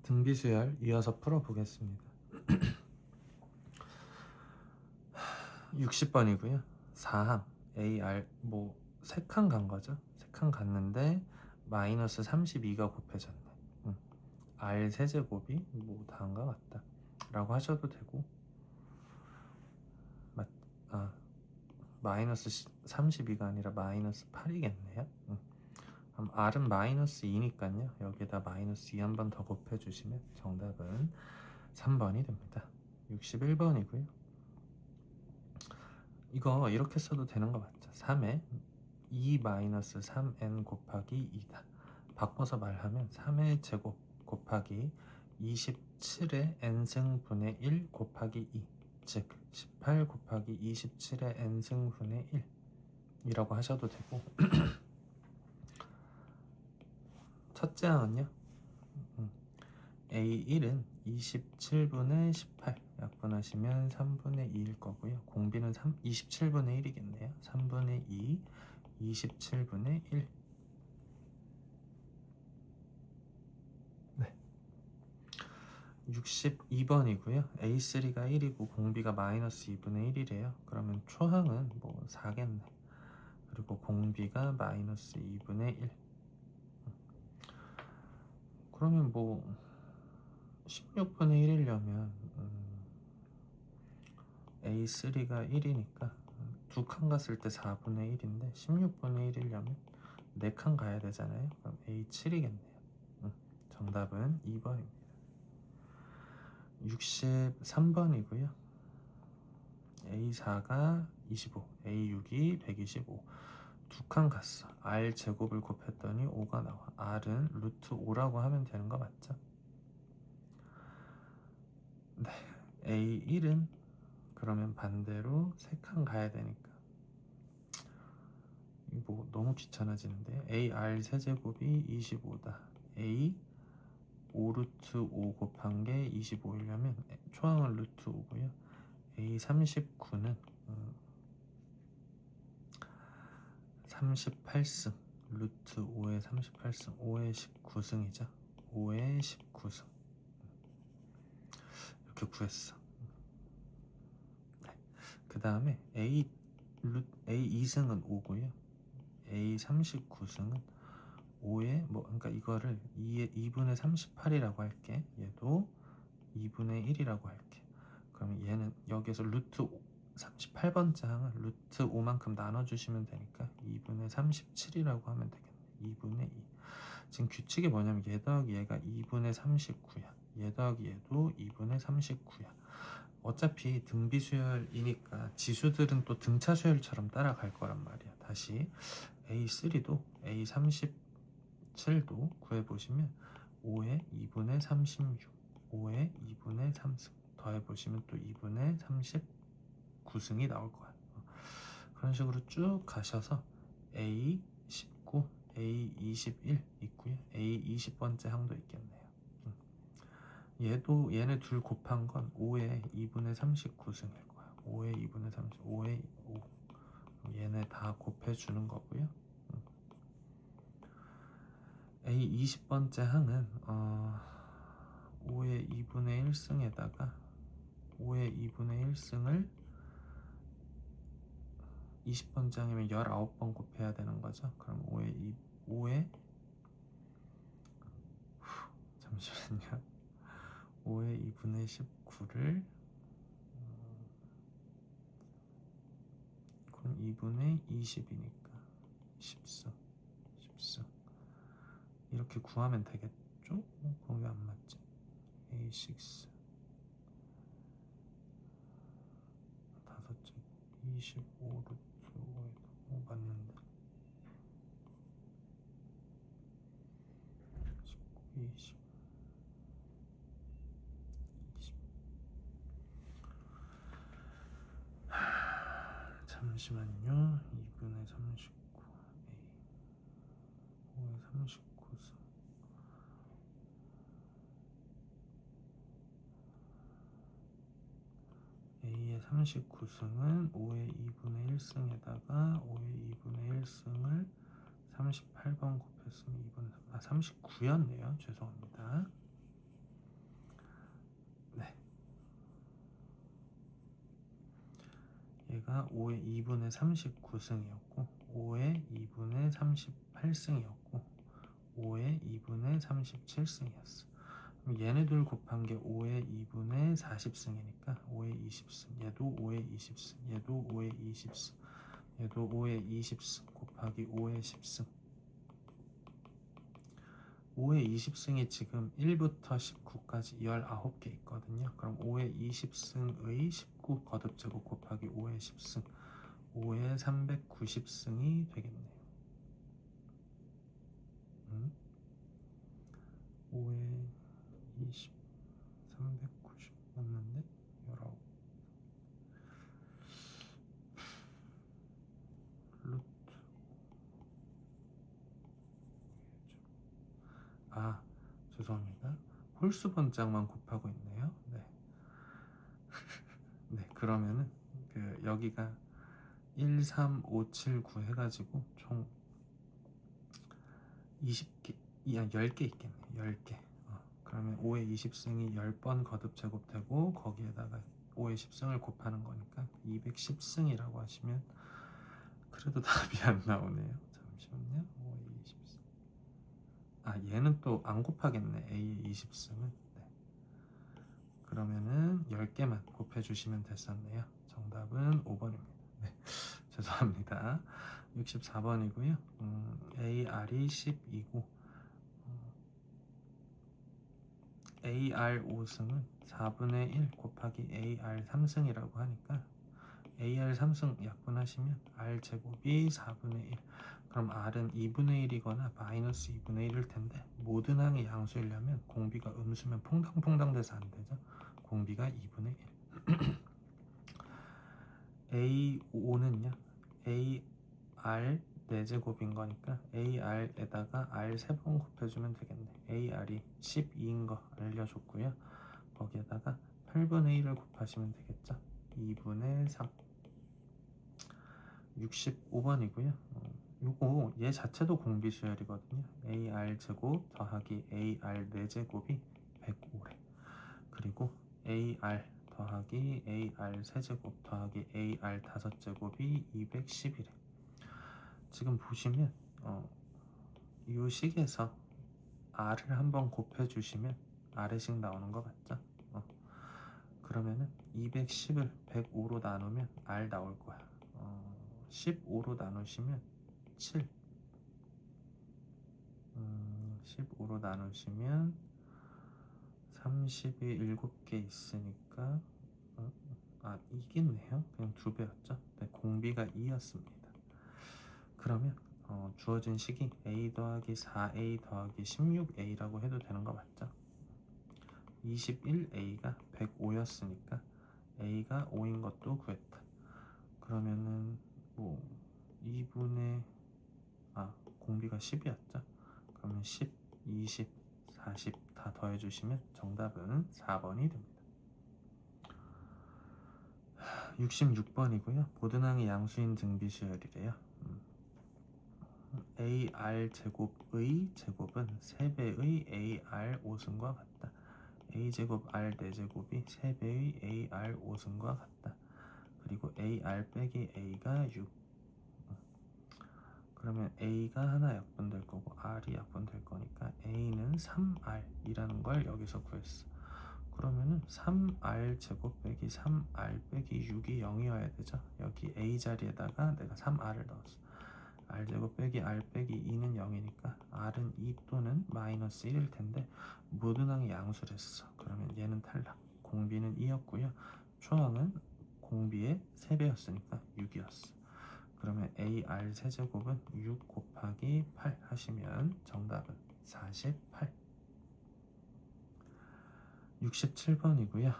등비수열 이어서 풀어보겠습니다. 60번이고요. 4항 AR 뭐 3칸 간 거죠. 3칸 갔는데 마이너스 32가 곱해졌네. R 세제곱이 뭐 다한 것 같다 라고 하셔도 되고, 마이너스 32가 아니라 마이너스 8이겠네요. 그럼 R은 마이너스 2니까요. 여기에다 마이너스 2 한 번 더 곱해주시면 정답은 3번이 됩니다. 61번이고요. 이거 이렇게 써도 되는 거 맞죠? 3에 2-3n 곱하기 2다. 바꿔서 말하면 3의 제곱 곱하기 27의 n승분의 1 곱하기 2, 즉 18 곱하기 27의 n승분의 1 이라고 하셔도 되고, 첫째 항은요, A1은 27분의 18 약분하시면 3분의 2일 거고요. 공비는 27분의 1이겠네요. 3분의 2, 27분의 1. 네. 62번이고요. A3가 1이고 공비가 마이너스 2분의 1이래요. 그러면 초항은 뭐 4겠네. 그리고 공비가 마이너스 2분의 1. 그러면 뭐 16분의 1이려면 A3가 1이니까 두 칸 갔을 때 4분의 1인데 16분의 1이려면 4칸 가야 되잖아요. 그럼 A7이겠네요. 정답은 2번입니다. 63번이고요. A4가 25, A6이 125. 두 칸 갔어. R 제곱을 곱했더니 5가 나와. R은 루트 5라고 하면 되는 거 맞죠? 네. A1은 그러면 반대로 3칸 가야 되니까 뭐 너무 귀찮아지는데, AR 세제곱이 25다. A 5루트 5 곱한 게 25이려면 초항은 루트 5고요. A 39는 38승, 루트 5의 38승, 5의 19승이죠. 5의 19승 이렇게 구했어. 네. 그 다음에 A 2승은 5고요. A 39승은 5의 그러니까 이거를 2분의 38이라고 할게. 얘도 2분의 1이라고 할게. 그러면 얘는 여기에서 루트 38번째 항을 루트 5만큼 나눠주시면 되니까 2분의 37이라고 하면 되겠네. 2분의 2. 지금 규칙이 뭐냐면 얘 더하기 얘가 2분의 39야. 얘 더하기 얘도 2분의 39야. 어차피 등비수열이니까 지수들은 또 등차수열처럼 따라갈 거란 말이야. 다시 A3도 A37도 구해보시면 5의 2분의 36, 5의 2분의 3승 더해보시면 또 2분의 39승이 나올 거야. 그런 식으로 쭉 가셔서 A19, A21 있고요. A20번째 항도 있겠네요. 얘네 둘 곱한 건 5의 2분의 39승일 거야. 5의 2분의 30, 5의 5. 얘네 다 곱해주는 거고요. A20번째 항은 5의 2분의 1승에다가 5의 2분의 1승을 20번째 항이면 19번 곱해야 되는 거죠. 그럼 5의 잠시만요. 5의 2분의 19를 그럼 2분의 20이니까 10승 이렇게 구하면 되겠죠? 그럼 왜 안 맞지? A6 다섯째 25 루트 5에도 맞는데 19, 20 잠시만요. 2분의 39 A 5의 39승 A의 39승은 5의 2분의 1승에다가 5의 2분의 1승을 38번 곱했으면 2분의 39였네요. 죄송합니다. A가 5의 2분의 39승이었고 5의 2분의 38승이었고 5의 2분의 37승이었어. 그럼 얘네들 곱한 게 5의 2분의 40승이니까 5의 20승, 얘도 5의 20승, 얘도 5의 20승, 얘도 5의 20승 곱하기 5의 10승. 5의 20승이 지금 1부터 19까지 19개 있거든요. 그럼 5의 20승의 19 거듭제곱 곱하기 5의 10승, 5의 390승이 되겠네요. 5의 20, 390 맞는데? 19 루트 죄송합니다. 홀수 번짝만 곱하고 있네요. 네. 네, 그러면은 여기가 1, 3, 5, 7, 9 해가지고 총 20개, 10개 있겠네. 10개. 그러면 5의 20승이 10번 거듭 제곱되고 거기에다가 5의 10승을 곱하는 거니까 210승이라고 하시면 그래도 답이 안 나오네요. 잠시만요. 5의 20승. 얘는 또 안 곱하겠네. A의 20승은. 네. 그러면은 10개만 곱해주시면 됐었네요. 정답은 5번입니다. 네. 죄송합니다. 64번이고요. AR이 10이고 AR 5승은 4분의 1 곱하기 AR 3승이라고 하니까 AR 3승 약분하시면 R 제곱이 4분의 1. 그럼 R은 2분의 1이거나 마이너스 2분의 1일 텐데 모든 항이 양수이려면 공비가 음수면 퐁당퐁당 돼서 안 되죠. 공비가 2분의 1. A5는요. AR 4제곱인 거니까 AR에다가 R 3번 곱해주면 되겠네. AR이 12인 거 알려줬고요. 거기에다가 8분의 1을 곱하시면 되겠죠. 2분의 3. 65번이고요. 요거 얘 자체도 공비수열이거든요. AR 제곱 더하기 AR 4제곱이 105래. 그리고 AR 더하기 AR 세제곱 더하기 AR 5제곱이 211에 지금 보시면 이 식에서 R을 한번 곱해주시면 R의식 나오는 거 맞죠? 그러면은 210을 105로 나누면 R 나올 거야. 15로 나누시면 7. 15로 나누시면 30이 7개 있으니까 이겠네요. 그냥 2배였죠. 네, 공비가 2였습니다. 그러면 주어진 식이 A 더하기 4A 더하기 16A라고 해도 되는 거 맞죠? 21A가 105였으니까 A가 5인 것도 구했다. 그러면은 2분의 공비가 10이었죠? 그러면 10, 20, 40 다 더해주시면 정답은 4번이 됩니다. 66번이고요. 모든 항이 양수인 등비수열이래요. AR 제곱의 제곱은 3배의 AR 5승과 같다. A 제곱 R 4제곱이 3배의 AR 5승과 같다. 그리고 AR 빼기 A가 6. 그러면 A가 하나 약분될 거고 R이 약분될 거니까 A는 3R이라는 걸 여기서 구했어. 그러면은 3R 제곱 빼기 3R 빼기 6이 0이어야 되죠. 여기 A 자리에다가 내가 3R을 넣었어. R 제곱 빼기 R 빼기 2는 0이니까 R은 2 또는 마이너스 1일 텐데 모든 항이 양수를 했어. 그러면 얘는 탈락. 공비는 2였고요. 초항은 공비의 3배였으니까 6이었어. 그러면 AR 세제곱은 6 곱하기 8 하시면 정답은 48. 67번이고요.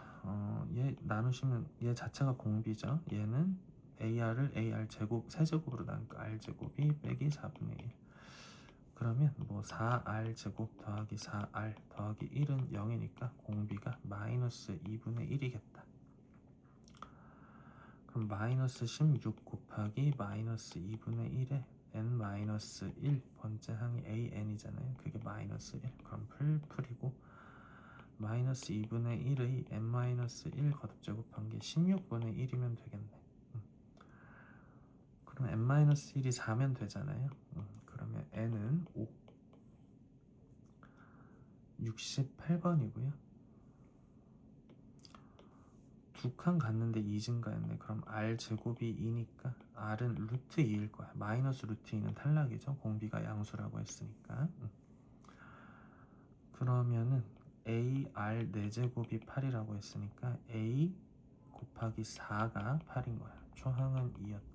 얘 나누시면 얘 자체가 공비죠. 얘는 AR을 AR 제곱 세제곱으로 나누니까 R 제곱이 빼기 4분의 1. 그러면 4R 제곱 더하기 4R 더하기 1은 0이니까 공비가 마이너스 2분의 1이겠다. 그럼 마이너스 16 곱하기 마이너스 2분의 1에 n-1 번째 항이 an이잖아요. 그게 마이너스 1. 그럼 풀이고 마이너스 2분의 1의 n-1 거듭제곱한 게 16분의 1이면 되겠네. 그러면 n-1이 4면 되잖아요. 그러면 n은 5, 68번이고요. 두 칸 갔는데 2 증가했네. 그럼 r 제곱이 2니까 r은 루트 2일 거야. 마이너스 루트 2는 탈락이죠. 공비가 양수라고 했으니까. 그러면은 AR 4제곱이 8이라고 했으니까 A 곱하기 4가 8인 거야. 초항은 2였다.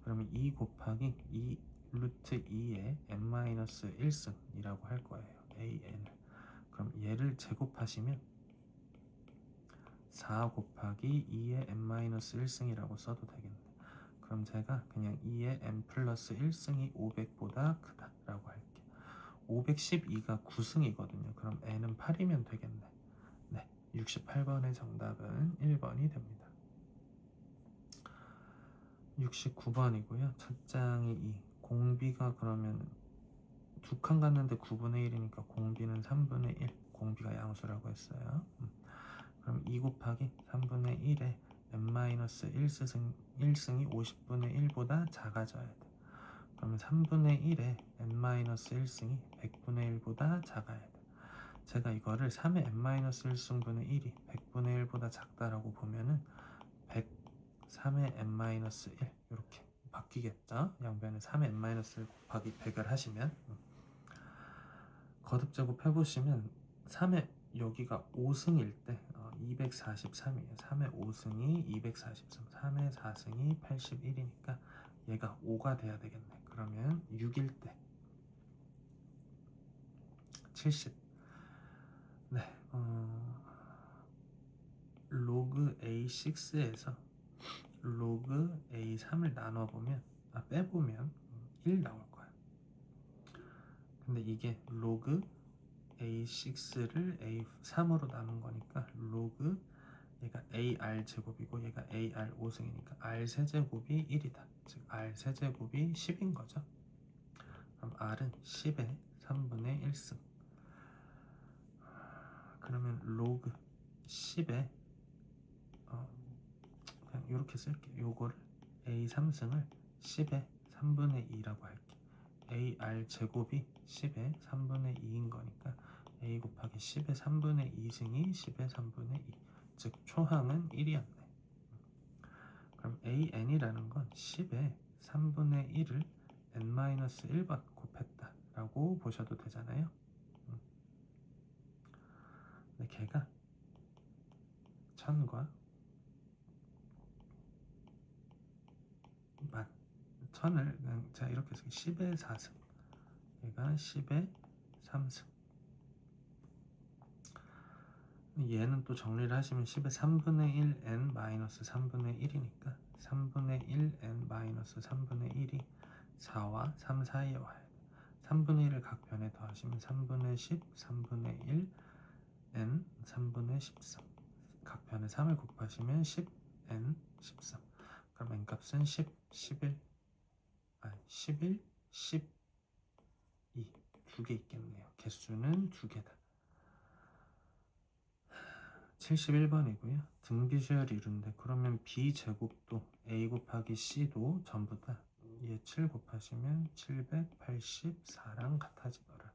그러면 2 곱하기 2 루트 2의 n-1승이라고 할 거예요. AN을. 그럼 얘를 제곱하시면 4 곱하기 2의 n-1승이라고 써도 되겠네. 그럼 제가 그냥 2의 n 플러스 1승이 500보다 크다라고 할게요. 512가 9승이거든요. 그럼 n은 8이면 되겠네. 네, 68번의 정답은 1번이 됩니다. 69번이고요. 첫 장이 2. 공비가 그러면 두 칸 갔는데 9분의 1이니까 공비는 3분의 1. 공비가 양수라고 했어요. 그럼 2 곱하기 3분의 1에 n-1승이 50분의 1보다 작아져야 돼. 그러면 3분의 1에 n-1승이 100분의 1보다 작아야 돼. 제가 이거를 3의 n-1승분의 1이 100분의 1보다 작다라고 보면은 100, 3의 n-1 이렇게 바뀌겠죠. 양변에 3의 n-1 곱하기 100을 하시면 거듭제곱 해보시면 3의 여기가 5승일 때 243이에요. 3의 5승이 243, 3의 4승이 81이니까 얘가 5가 돼야 되겠네. 그러면 6일 때 70. 네, 로그 A6에서 로그 A3을 나눠보면 빼보면 1 나올 거야. 근데 이게 로그 A6를 A3으로 나눈 거니까 로그 얘가 AR 제곱이고 얘가 AR 5승이니까 R 세제곱이 1이다. 즉 R 세제곱이 10인 거죠. 그럼 R은 10의 3분의 1승. 그러면 로그 10의 그냥 이렇게 쓸게. 요거를 A3승을 10의 3분의 2라고 할게. AR 제곱이 10의 3분의 2인 거니까 A 곱하기 10의 3분의 2승이 10의 3분의 2. 즉 초항은 1이었네. 그럼 AN이라는 건 10의 3분의 1을 n-1번 곱했다 라고 보셔도 되잖아요. 근데 걔가 1000과 1000을 그냥 제가 이렇게 해서 10의 4승, 얘가 10의 3승. 얘는 또 정리를 하시면 10의 3분의 1 n 마이너스 3분의 1이니까 3분의 1 n 마이너스 3분의 1이 4와 3 사이에 와야 돼. 3분의 1을 각 변에 더하시면 3분의 10, 3분의 1 n 3분의 13. 각 변에 3을 곱하시면 10 n 13. 그럼 n 값은 10, 11, 11, 12 두 개 있겠네요. 개수는 두 개다. 71번이고요. 등비주얼 이루인데 그러면 B제곱도 A 곱하기 C도 전부 다 얘 7 곱하시면 784랑 같아지더라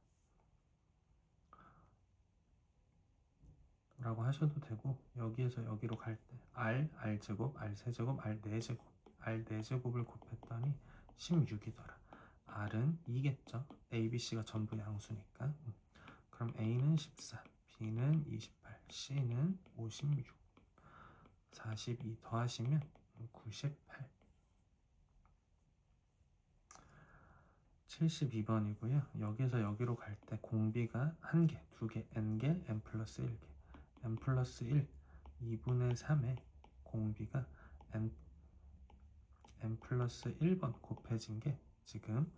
라고 하셔도 되고, 여기에서 여기로 갈 때 R제곱, R세제곱, R4제곱, R4제곱을 곱했더니 16이더라. R은 2겠죠. A, B, C가 전부 양수니까. 그럼 A는 14, B는 28, C는 56. 42 더하시면 98. 72번이고요. 여기서 여기로 갈 때 공비가 1개, 2개, n개, n 플러스 1개. n 플러스 1, 2분의 3의 공비가 n 플러스 1번 곱해진 게 지금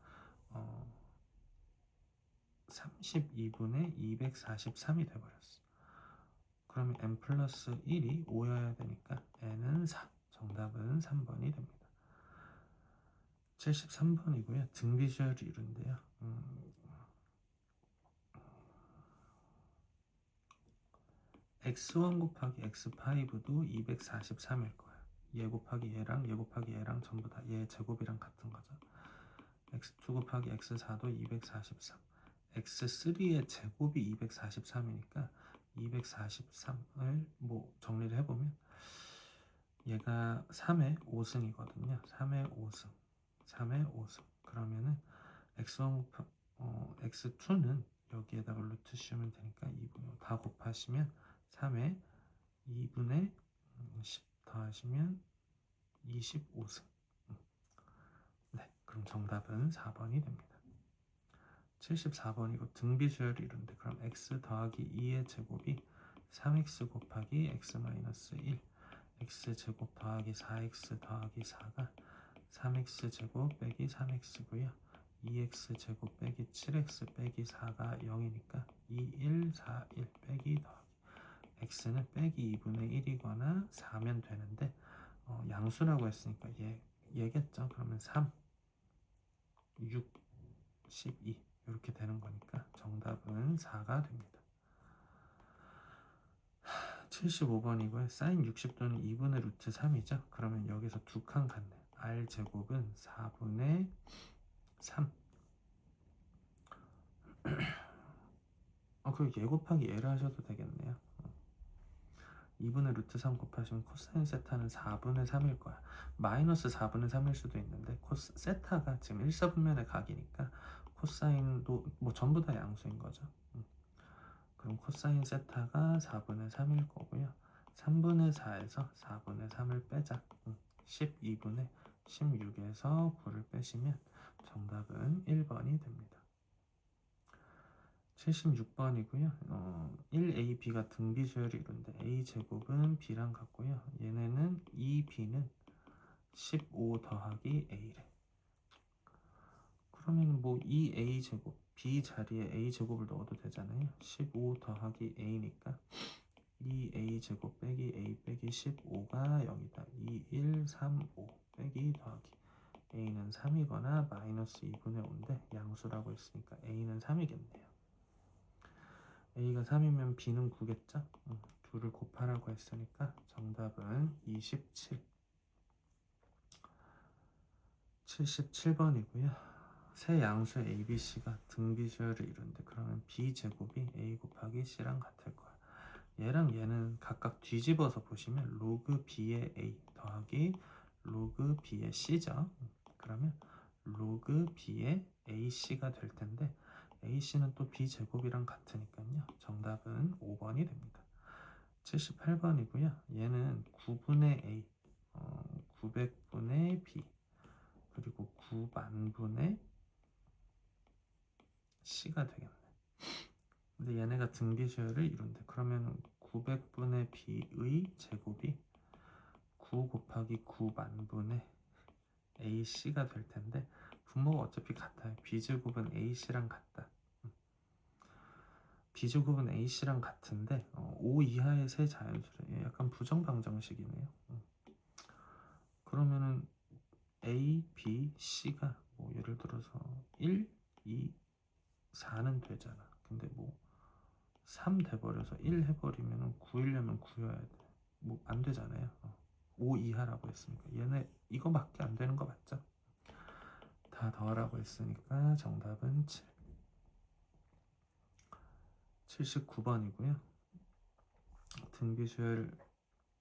32분의 243이 돼버렸어. 그러면 n 플러스 1이 5여야 되니까 n은 4. 정답은 3번이 됩니다. 73번이고요. 등비주얼 이루인데요. x1 곱하기 x5도 243일 거야. 얘 곱하기 얘랑 얘 곱하기 얘랑 전부 다 얘 제곱이랑 같은 거죠. x2 곱하기 x4도 243. x3의 제곱이 243이니까 243을 뭐 정리를 해보면 얘가 3의 5승이거든요. 3의 5승. 3의 5승. 그러면은 x1 x2는 여기에다가 루트 씌우면 되니까 2분의 다 곱하시면 3의 2분의 10 더하시면 25승. 네, 그럼 정답은 4번이 됩니다. 74번이고 등비수열이 이런데 그럼 x 더하기 2의 제곱이 3x 곱하기 x-1 x제곱 더하기 4x 더하기 4가 3x제곱 빼기 3x고요 2x제곱 빼기 7x 빼기 4가 0이니까 2, 1, 4, 1 빼기 더하기 x는 빼기 2분의 1이거나 4면 되는데 양수라고 했으니까 얘겠죠. 그러면 3, 6, 12 이렇게 되는 거니까 정답은 4가 됩니다. 75번이고요. 사인 60도는 2분의 루트 3이죠. 그러면 여기서 두 칸 같네요. r제곱은 4분의 3 그리고 얘 곱하기 얘를 하셔도 되겠네요. 2분의 루트 3 곱하시면 코사인 세타는 4분의 3일 거야. 마이너스 4분의 3일 수도 있는데 세타가 지금 일사분면의 각이니까 코사인도 뭐 전부 다 양수인 거죠. 그럼 코사인 세타가 4분의 3일 거고요. 3분의 4에서 4분의 3을 빼자. 12분의 16에서 9를 빼시면 정답은 1번이 됩니다. 76번이고요. 1AB가 등비수열이 이룬데 A제곱은 B랑 같고요. 얘네는 2B는 15 더하기 A래. 그러면 뭐 2A제곱 B 자리에 A제곱을 넣어도 되잖아요. 15 더하기 A니까 2A제곱 빼기 A 빼기 15가 0이다. 2, 1, 3, 5 빼기 더하기 A는 3이거나 마이너스 2분의 5인데 양수라고 했으니까 A는 3이겠네요. A가 3이면 B는 9겠죠? 둘을 곱하라고 했으니까 정답은 27. 77번이고요. 세 양수의 ABC가 등비수열을 이루는데 그러면 B제곱이 A 곱하기 C랑 같을 거야. 얘랑 얘는 각각 뒤집어서 보시면 로그 B의 A 더하기 로그 B의 C죠. 그러면 로그 B의 AC가 될 텐데 AC는 또 B제곱이랑 같으니까요. 정답은 5번이 됩니다. 78번이고요. 얘는 9분의 A, 900분의 B, 그리고 9만분의 C가 되겠네. 근데 얘네가 등비수열을 이룬대. 그러면 900분의 B의 제곱이 9 곱하기 9만분의 AC가 될 텐데 분모가 어차피 같아요. B제곱은 AC랑 같다. B제곱은 AC랑 같은데 5 이하의 세 자연수래. 약간 부정방정식이네요. 그러면은 A, B, C가 뭐 예를 들어서 1, 2, 4는 되잖아. 근데 뭐 3 돼버려서 1 해버리면 9이려면 9여야 돼. 뭐 안 되잖아요. 5 이하라고 했으니까 얘네 이거밖에 안 되는 거 맞죠? 다 더하라고 했으니까 정답은 7. 79번이고요. 등비수열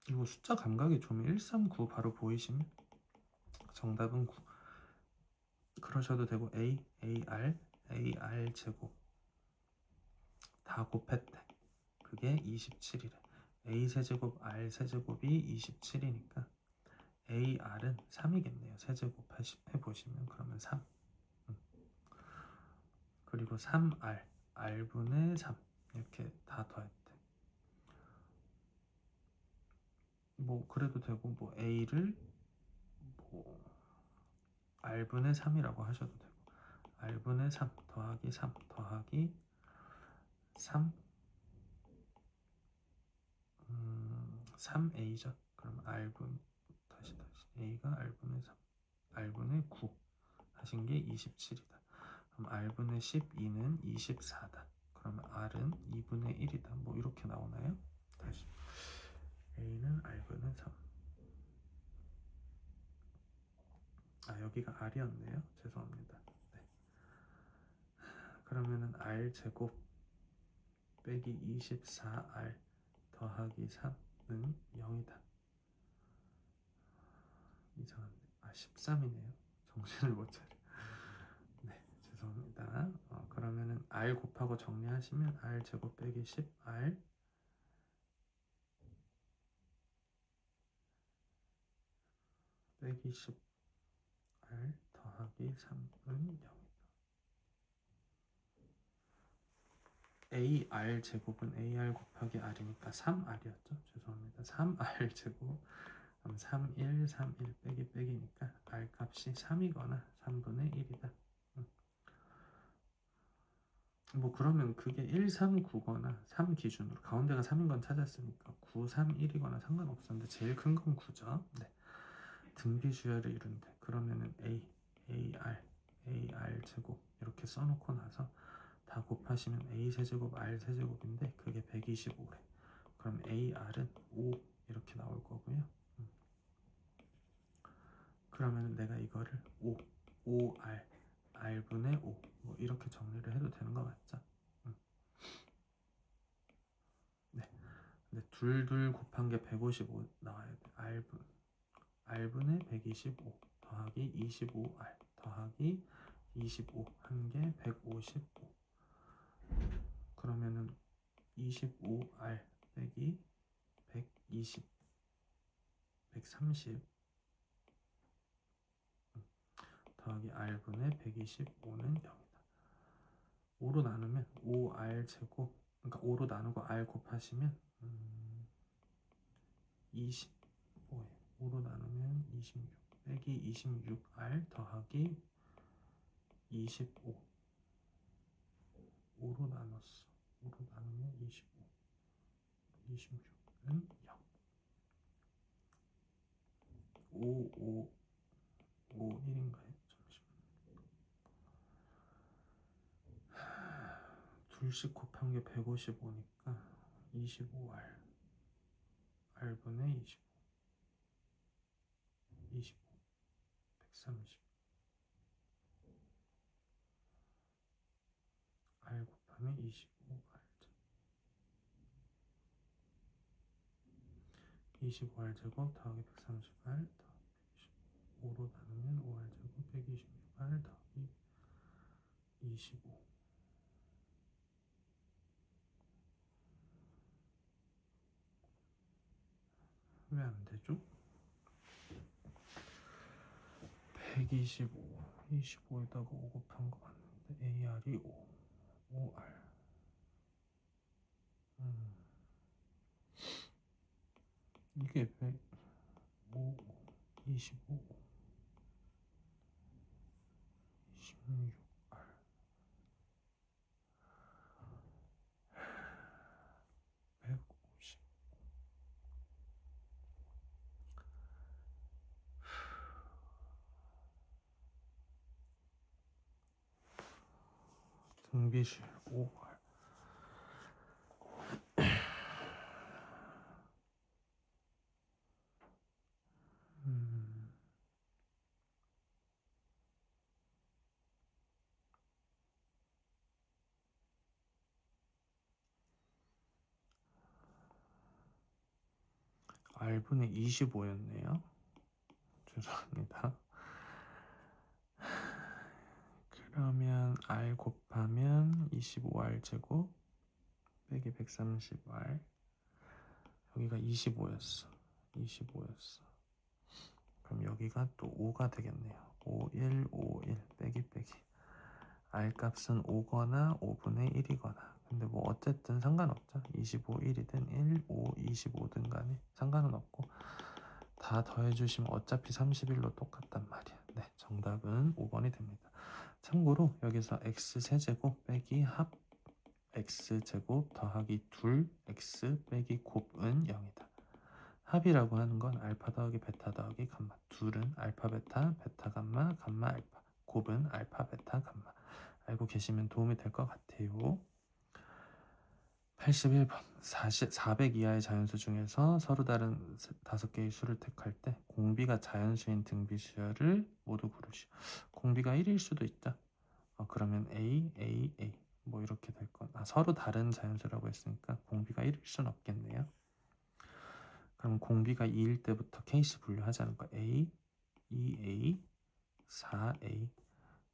이거 숫자 감각이 좀 139 바로 보이시면 정답은 9. 그러셔도 되고 A, AR, AR 제곱 다 곱했대. 그게 27이래. A 세제곱, R 세제곱이 27이니까 AR은 3이겠네요. 세제곱 해보시면 그러면 3. 그리고 3R, R분의 3 이렇게 다 더했대. 뭐 그래도 되고 뭐 A를 뭐 R분의 3이라고 하셔도 되고 R분의 3 더하기 3 더하기 3 3A죠. 그럼 R분 다시 A가 R분의 3 R분의 9 하신 게 27이다. 그럼 R분의 12는 24다. 그러면 R은 2분의 1이다. 뭐 이렇게 나오나요? 다시 A는 R분의 3 여기가 r이었네요. 죄송합니다. 네. 그러면은 r 제곱 빼기 24r 더하기 3은 0이다. 이상한데 13이네요. 정신을 못 차려. 네, 죄송합니다. 그러면은 r 곱하고 정리하시면 r 제곱 빼기 10r 빼기 10r 더하기 3은 0이다. AR 제곱은 AR 곱하기 R이니까 3R이었죠? 죄송합니다. 3R 제곱 그럼 3, 1, 3, 1 빼기 빼기니까 R 값이 3이거나 3분의 1이다. 뭐 그러면 그게 1, 3, 9거나 3 기준으로 가운데가 3인 건 찾았으니까 9, 3, 1이거나 상관없었는데 제일 큰 건 9죠. 네. 등비수열을 이룬대. 그러면은 AR 제곱 이렇게 써놓고 나서 다 곱하시면 A 세제곱 R 세제곱인데 그게 125래. 그럼 AR은 5 이렇게 나올 거고요. 그러면 내가 이거를 5R R분의 5 뭐 이렇게 정리를 해도 되는 거 맞죠? 네. 근데 둘 곱한 게 155 나와야 돼. R분의 125 더하기 25R 더하기 25 한 게 155. 그러면은 25R 빼기 120 130 더하기 R분의 125는 0이다. 5로 나누면 5R 제곱 그러니까 5로 나누고 R 곱하시면 25에 5로 나누면 26 빼기 26R 더하기 25 5로 나눴어. 5로 나누면 25 26은 0 5, 1인가요? 잠시만요. 둘씩 곱한 게 155니까 25R R분의 25 130 R 곱하면 25R 25R 제곱 더하기 130R 더하기 5로 나누면 5R 제곱 126R 더하기 25 왜 안 되죠? 125 25에다가 5 곱한 거 맞는데 AR이 5R 이게 왜 5, 25, 26R 150 등비실 5R R분의 25였네요. 죄송합니다. 그러면 R 곱하면 25R 제곱 빼기 130R 여기가 25였어. 25R 그럼 여기가 또 5가 되겠네요. 5, 1, 5, 1 빼기 빼기 R 값은 5거나 5분의 1이거나 근데 뭐 어쨌든 상관없죠. 25, 1이든 1, 5, 25든 간에 상관은 없고 다 더해주시면 어차피 31로 똑같단 말이야. 네, 정답은 5번이 됩니다. 참고로 여기서 x세제곱 빼기 합 x제곱 더하기 둘 x 빼기 곱은 0이다. 합이라고 하는 건 알파 더하기 베타 더하기 감마. 둘은 알파 베타, 베타 감마, 감마 알파. 곱은 알파 베타 감마. 알고 계시면 도움이 될 것 같아요. 81번 400 이하의 자연수 중에서 서로 다른 5개의 수를 택할 때 공비가 자연수인 등비수열을 모두 고르시오. 공비가 1일 수도 있다. 그러면 A, A, A 뭐 이렇게 될 건. 서로 다른 자연수라고 했으니까 공비가 1일 수는 없겠네요. 그럼 공비가 2일 때부터 케이스 분류하자는 거. A, 2A, 4A,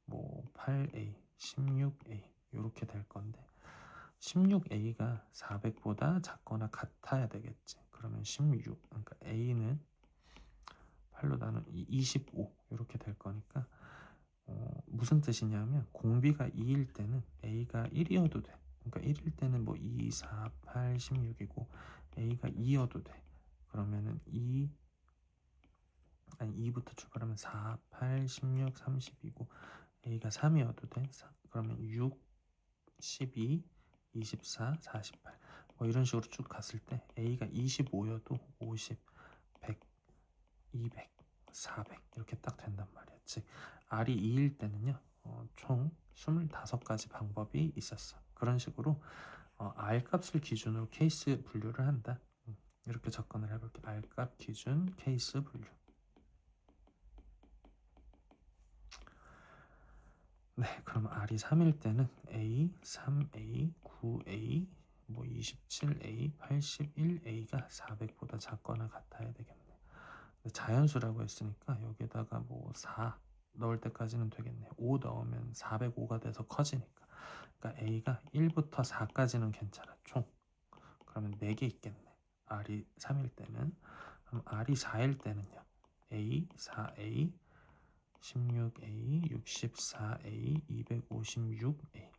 뭐 8A, 16A 이렇게 될 건데 16A가 400보다 작거나 같아야 되겠지. 그러면 16, 그러니까 A는 8로 나눈 25 이렇게 될 거니까 무슨 뜻이냐면 공비가 2일 때는 A가 1이어도 돼. 그러니까 1일 때는 뭐 2, 4, 8, 16이고 A가 2여도 돼. 그러면은 2부터 출발하면 4, 8, 16, 30이고 A가 3이어도 돼. 그러면 6, 12, 24, 48 뭐 이런 식으로 쭉 갔을 때 A가 25여도 50, 100, 200, 400 이렇게 딱 된단 말이야. 즉 R이 2일 때는요 총 25가지 방법이 있었어. 그런 식으로 R 값을 기준으로 케이스 분류를 한다. 이렇게 접근을 해볼게. R 값 기준 케이스 분류. 네, 그럼 R이 3일 때는 A, 3A, 9A, 뭐 27A, 81A가 400보다 작거나 같아야 되겠네. 자연수라고 했으니까 여기다가 뭐 4 넣을 때까지는 되겠네. 5 넣으면 405가 돼서 커지니까. 그러니까 A가 1부터 4까지는 괜찮아. 총. 그러면 4개 있겠네. R이 3일 때는. 그럼 R이 4일 때는요. A, 4A, 16A, 64A, 256A.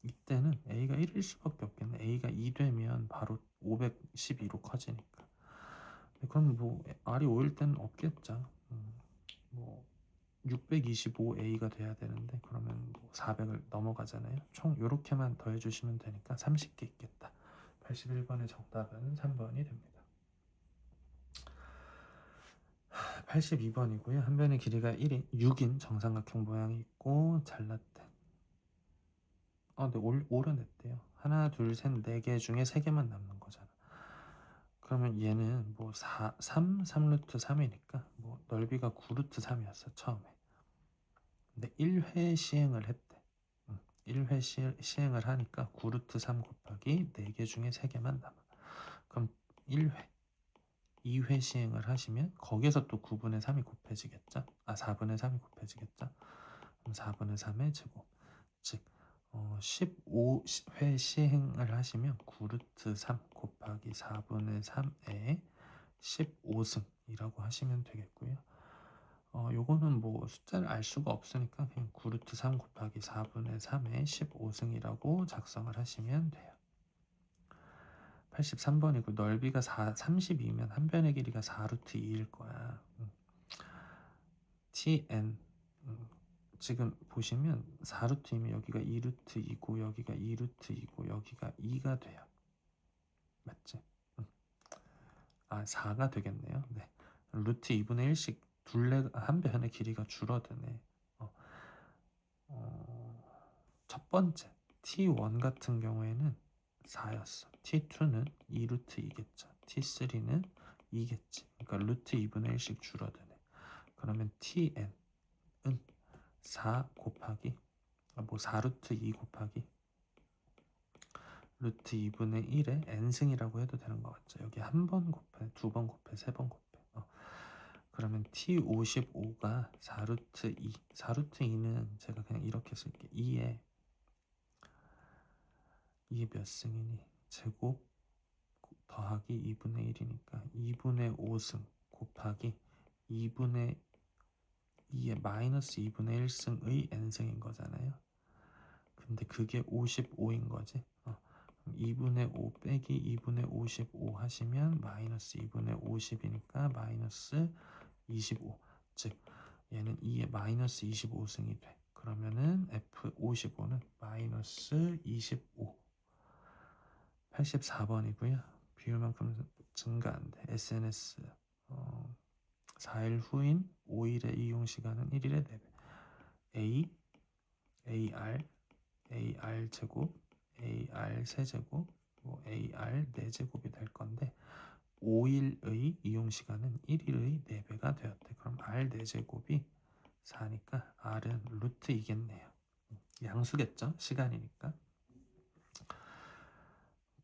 이때는 A가 1일 수밖에 없겠네. A가 2 되면 바로 512로 커지니까. 그럼 뭐 R이 5일 때는 없겠죠. 뭐 625A가 돼야 되는데 그러면 뭐 400을 넘어가잖아요. 총 이렇게만 더해주시면 되니까 30개 있겠다. 81번의 정답은 3번이 됩니다. 82번이고요. 한 변의 길이가 6인 정삼각형 모양이 있고 잘랐대. 네, 오려냈대요. 하나, 둘, 셋, 4개 중에 3개만 남는 거잖아. 그러면 얘는 뭐 3루트 3이니까 뭐 넓이가 9루트 3이었어 처음에. 근데 1회 시행을 했대. 1회 시행을 하니까 9루트 3 곱하기 4개 중에 3개만 남아. 그럼 1회 2회 시행을 하시면 거기에서 또 9분의 3이 곱해지겠죠? 4분의 3이 곱해지겠죠? 그럼 4분의 3의 제곱. 즉 15회 시행을 하시면 9루트 3 곱하기 4분의 3의 15승이라고 하시면 되겠고요. 요거는 뭐 숫자를 알 수가 없으니까 그냥 9루트 3 곱하기 4분의 3의 15승이라고 작성을 하시면 돼요. 83번이고 넓이가 32면 한 변의 길이가 4루트 2일 거야. tn 지금 보시면 4루트이면 여기가 2루트 2고 여기가 2루트 2고 여기가 2가 돼요. 맞지? 4가 되겠네요. 네. 루트 2분의 1씩 한 변의 길이가 줄어드네. 첫 번째 t1 같은 경우에는 4였어. t2는 2루트 2겠죠. t3는 2겠지. 그러니까 루트 2분의 1씩 줄어드네. 그러면 tn은 4 곱하기 4루트 2 곱하기 루트 2분의 1의 n승이라고 해도 되는 것 같죠. 여기 한 번 곱해, 두 번 곱해, 세 번 곱해. 그러면 t55가 4루트 2. 4루트 2는 제가 그냥 이렇게 쓸게. 2에 몇 승이니? 제곱 더하기 2분의 1이니까 2분의 5승 곱하기 2분의 2의 마이너스 2분의 1승의 n승인 거잖아요. 근데 그게 55인 거지. 2분의 5 빼기 2분의 55 하시면 마이너스 2분의 50이니까 마이너스 25. 즉 얘는 2의 마이너스 25승이 돼. 그러면은 F55는 마이너스 25. 84번이고요. 비율만큼 증가한대. SNS 4일 후인 5일의 이용시간은 1일의 4배. A, AR, AR 제곱, AR 세제곱, 뭐 AR 4제곱이 될 건데 5일의 이용시간은 1일의 4배가 되었대. 그럼 R 4제곱이 4니까 R은 루트 2겠네요. 양수겠죠? 시간이니까.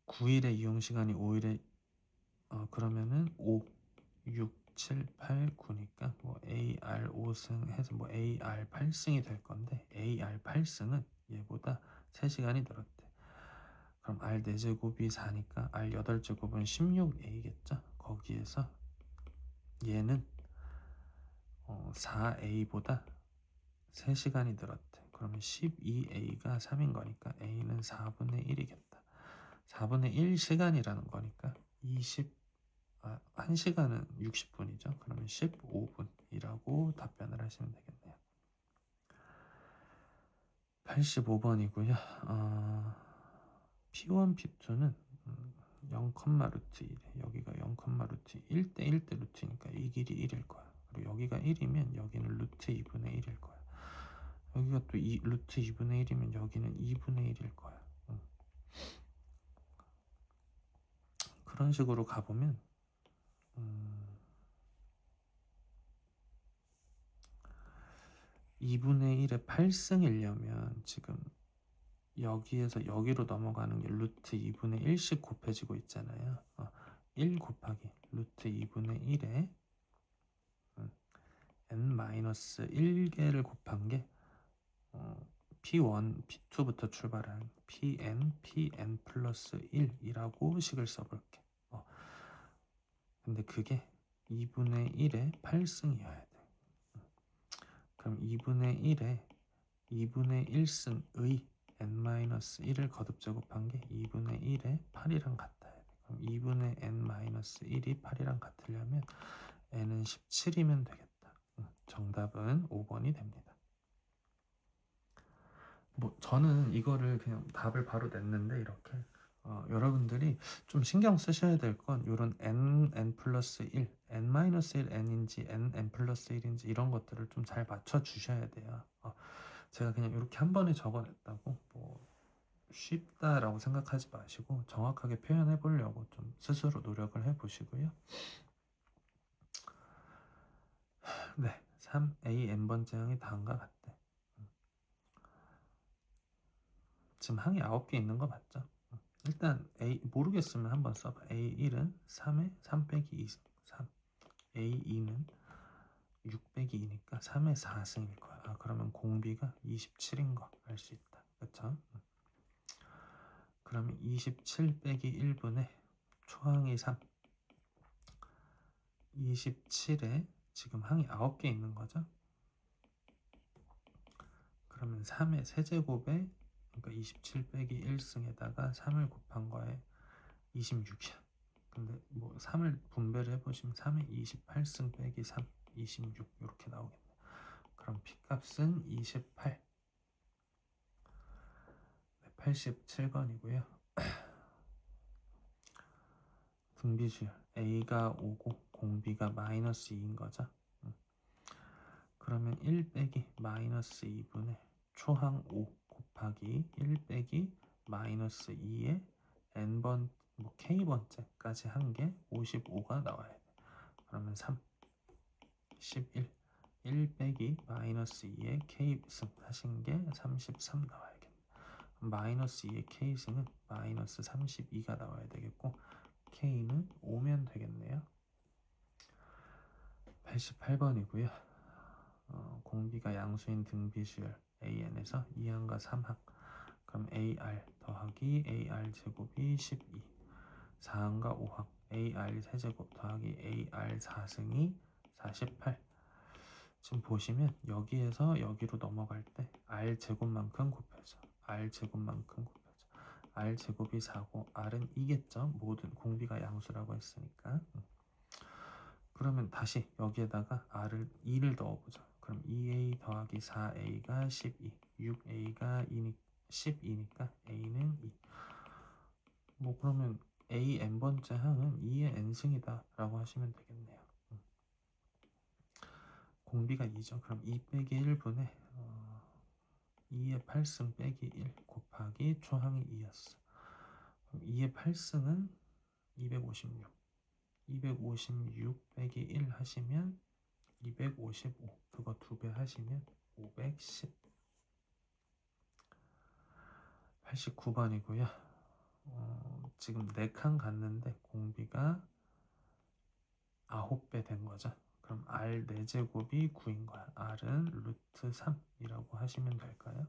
9일의 이용시간이 5일에 그러면은 5, 6, 7, 8, 9니까 뭐 AR 5승 해서 뭐 AR 8승이 될 건데 AR 8승은 얘보다 3시간이 늘었대. 그럼 R 4제곱이 4니까 R 8제곱은 16A겠죠? 거기에서 얘는 4A보다 3시간이 늘었대. 그러면 12A가 3인 거니까 A는 4분의 1이겠다. 4분의 1시간이라는 거니까 1시간은 60분이죠. 그러면 15분이라고 답변을 하시면 되겠네요. 85번이고요. P1, P2는 0, 루트 1에 여기가 0, 루트 1대 1대 루트니까 이 길이 1일 거야. 그리고 여기가 1이면 여기는 루트 2분의 1일 거야. 여기가 또 루트 2분의 1이면 여기는 2분의 1일 거야. 그런 식으로 가보면 2분의 1의 8승이려면 지금 여기에서 여기로 넘어가는 게 루트 2분의 1씩 곱해지고 있잖아요. 1 곱하기 루트 2분의 1에 n-1개를 곱한 게 P1, P2부터 출발한 Pn 플러스 1이라고 식을 써볼게. 근데 그게 2분의 1의 8승이어야 돼. 그럼 2분의 1에 2분의 1승의 n-1을 거듭 제곱한 게 2분의 1에 8이랑 같아야 돼. 그럼 2분의 n-1이 8이랑 같으려면 n은 17이면 되겠다. 정답은 5번이 됩니다. 뭐 저는 이거를 그냥 답을 바로 냈는데 이렇게 여러분들이 좀 신경 쓰셔야 될 건 이런 n 플러스 1, n-1 n인지 n 플러스 1인지 이런 것들을 좀 잘 맞춰 주셔야 돼요. 제가 그냥 이렇게 한 번에 적어냈다고 뭐 쉽다라고 생각하지 마시고 정확하게 표현해 보려고 좀 스스로 노력을 해 보시고요. 네, 3A n번째 항이 다음과 같대. 지금 항이 9개 있는 거 맞죠? 일단 A 모르겠으면 한번 써봐. A1은 3에 3 빼기 2, 3. A2는 6 빼기 2니까 3의 4승일 거야. 그러면 공비가 27인 거 알 수 있다. 그쵸? 그러면 27 빼기 1분의 초항이 3. 27에 지금 항이 9개 있는 거죠. 그러면 3의 세제곱에 그러니까 27 빼기 1승에다가 3을 곱한 거에 26이야. 근데 뭐 3을 분배를 해보시면 3의 28승 빼기 3, 26 이렇게 나오겠네. 그럼 P값은 28. 네, 87번이고요. 등비수열 A가 5고 공비가 마이너스 2인 거죠. 그러면 1 빼기 마이너스 2분의 초항 5 곱하기 1 빼기 마이너스 2의 n번 뭐 k번째까지 한 게 55가 나와야 돼. 그러면 3, 11, 1 빼기 마이너스 2의 k승 하신 게 33 나와야겠네. 마이너스 2의 k승은 마이너스 32가 나와야 되겠고 k는 5면 되겠네요. 88번이고요. 공비가 양수인 등비수열 AN에서 2항과 3항 그럼 AR 더하기 AR 제곱이 12 4항과 5항 AR 세제곱 더하기 AR 4승이 48 지금 보시면 여기에서 여기로 넘어갈 때 R 제곱만큼 곱해져 R 제곱만큼 곱해져 R 제곱이 4고 R은 2겠죠. 모든 공비가 양수라고 했으니까 그러면 다시 여기에다가 R을 2를 넣어보자. 그럼 2A 더하기 4A가 12 6A가 12니까 A는 2 뭐 그러면 A n번째 항은 2의 n승이다 라고 하시면 되겠네요. 공비가 2죠. 그럼 2 빼기 1분의 2의 8승 빼기 1 곱하기 초항이 2였어. 그럼 2의 8승은 256. 256 빼기 1 하시면 255. 그거 2배 하시면 510. 89번이고요. 지금 4칸 갔는데 공비가 9배 된 거죠. 그럼 R 4제곱이 9인 거야. R은 루트 3이라고 하시면 될까요?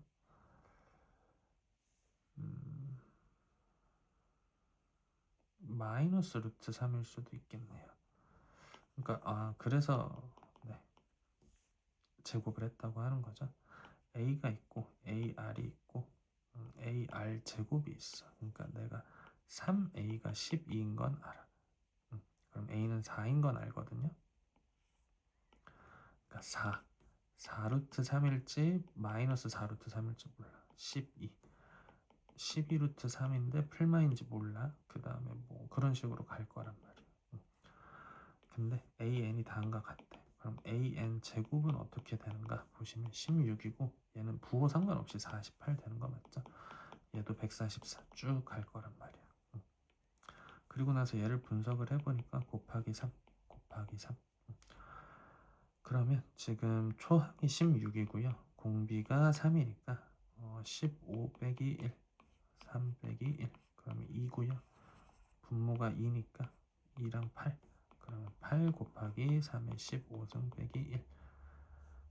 마이너스 루트 3일 수도 있겠네요. 그러니까 그래서 네, 제곱을 했다고 하는 거죠. A가 있고 AR이 있고 AR 제곱이 있어. 그러니까 내가 3A가 12인 건 알아. 그럼 A는 4인 건 알거든요. 그러니까 4루트 3일지 마이너스 4루트 3일지 몰라. 12루트 3인데 풀마인지 몰라. 그 다음에 뭐 그런 식으로 갈 거란 말이야. 근데 AN이 다음과 같대. 그럼 AN 제곱은 어떻게 되는가 보시면 16이고 얘는 부호 상관없이 48 되는 거 맞죠? 얘도 144 쭉 갈 거란 말이야. 그리고 나서 얘를 분석을 해보니까 곱하기 3 그러면 지금 초항이 16이고요. 공비가 3이니까 15 빼기 1 3 빼기 1 그러면 2고요. 분모가 2니까 2랑 8 그러면 8 곱하기 3의 15승 빼기 1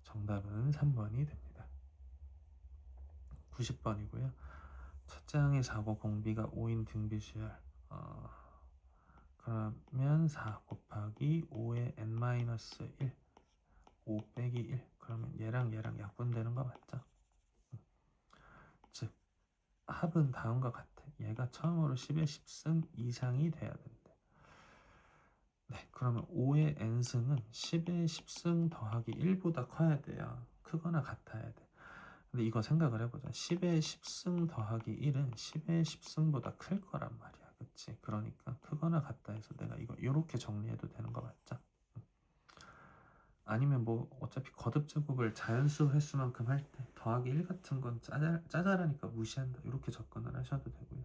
정답은 3번이 됩니다. 90번이고요. 첫째 항의 4고 공비가 5인 등비수열 그러면 4 곱하기 5의 n-1 5 빼기 1 그러면 얘랑 약분되는 거 맞죠? 즉 합은 다음과 같아. 얘가 처음으로 10의 10승 이상이 돼야 된대. 네, 그러면 5의 n승은 10의 10승 더하기 1보다 커야 돼요. 크거나 같아야 돼. 근데 이거 생각을 해보자. 10의 10승 더하기 1은 10의 10승보다 클 거란 말이야. 그치? 그러니까 크거나 같다 해서 내가 이거 이렇게 정리해도 되는 거 맞죠? 아니면 뭐 어차피 거듭제곱을 자연수 횟수만큼 할 때 더하기 1 같은 건 짜잘하니까 무시한다 이렇게 접근을 하셔도 되고요.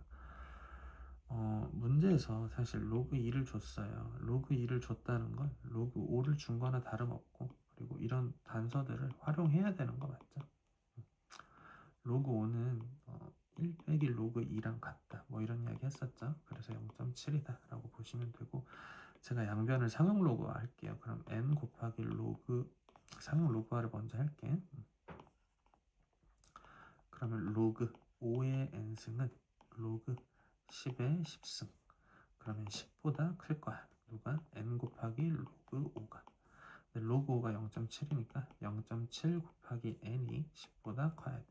문제에서 사실 로그 2를 줬어요. 로그 2를 줬다는 건 로그 5를 준 거나 다름없고 그리고 이런 단서들을 활용해야 되는 거 맞죠? 로그 5는 1 빼기 로그 2랑 같다 뭐 이런 이야기 했었죠. 그래서 0.7이다 라고 보시면 되고 제가 양변을 상용 로그화 할게요. 그럼 n 곱하기 로그 상용 로그화를 먼저 할게. 그러면 로그 5의 n승은 로그 10의 10승 그러면 10보다 클 거야. 누가? n 곱하기 로그 5가 근데 로그 5가 0.7이니까 0.7 곱하기 n이 10보다 커야 돼.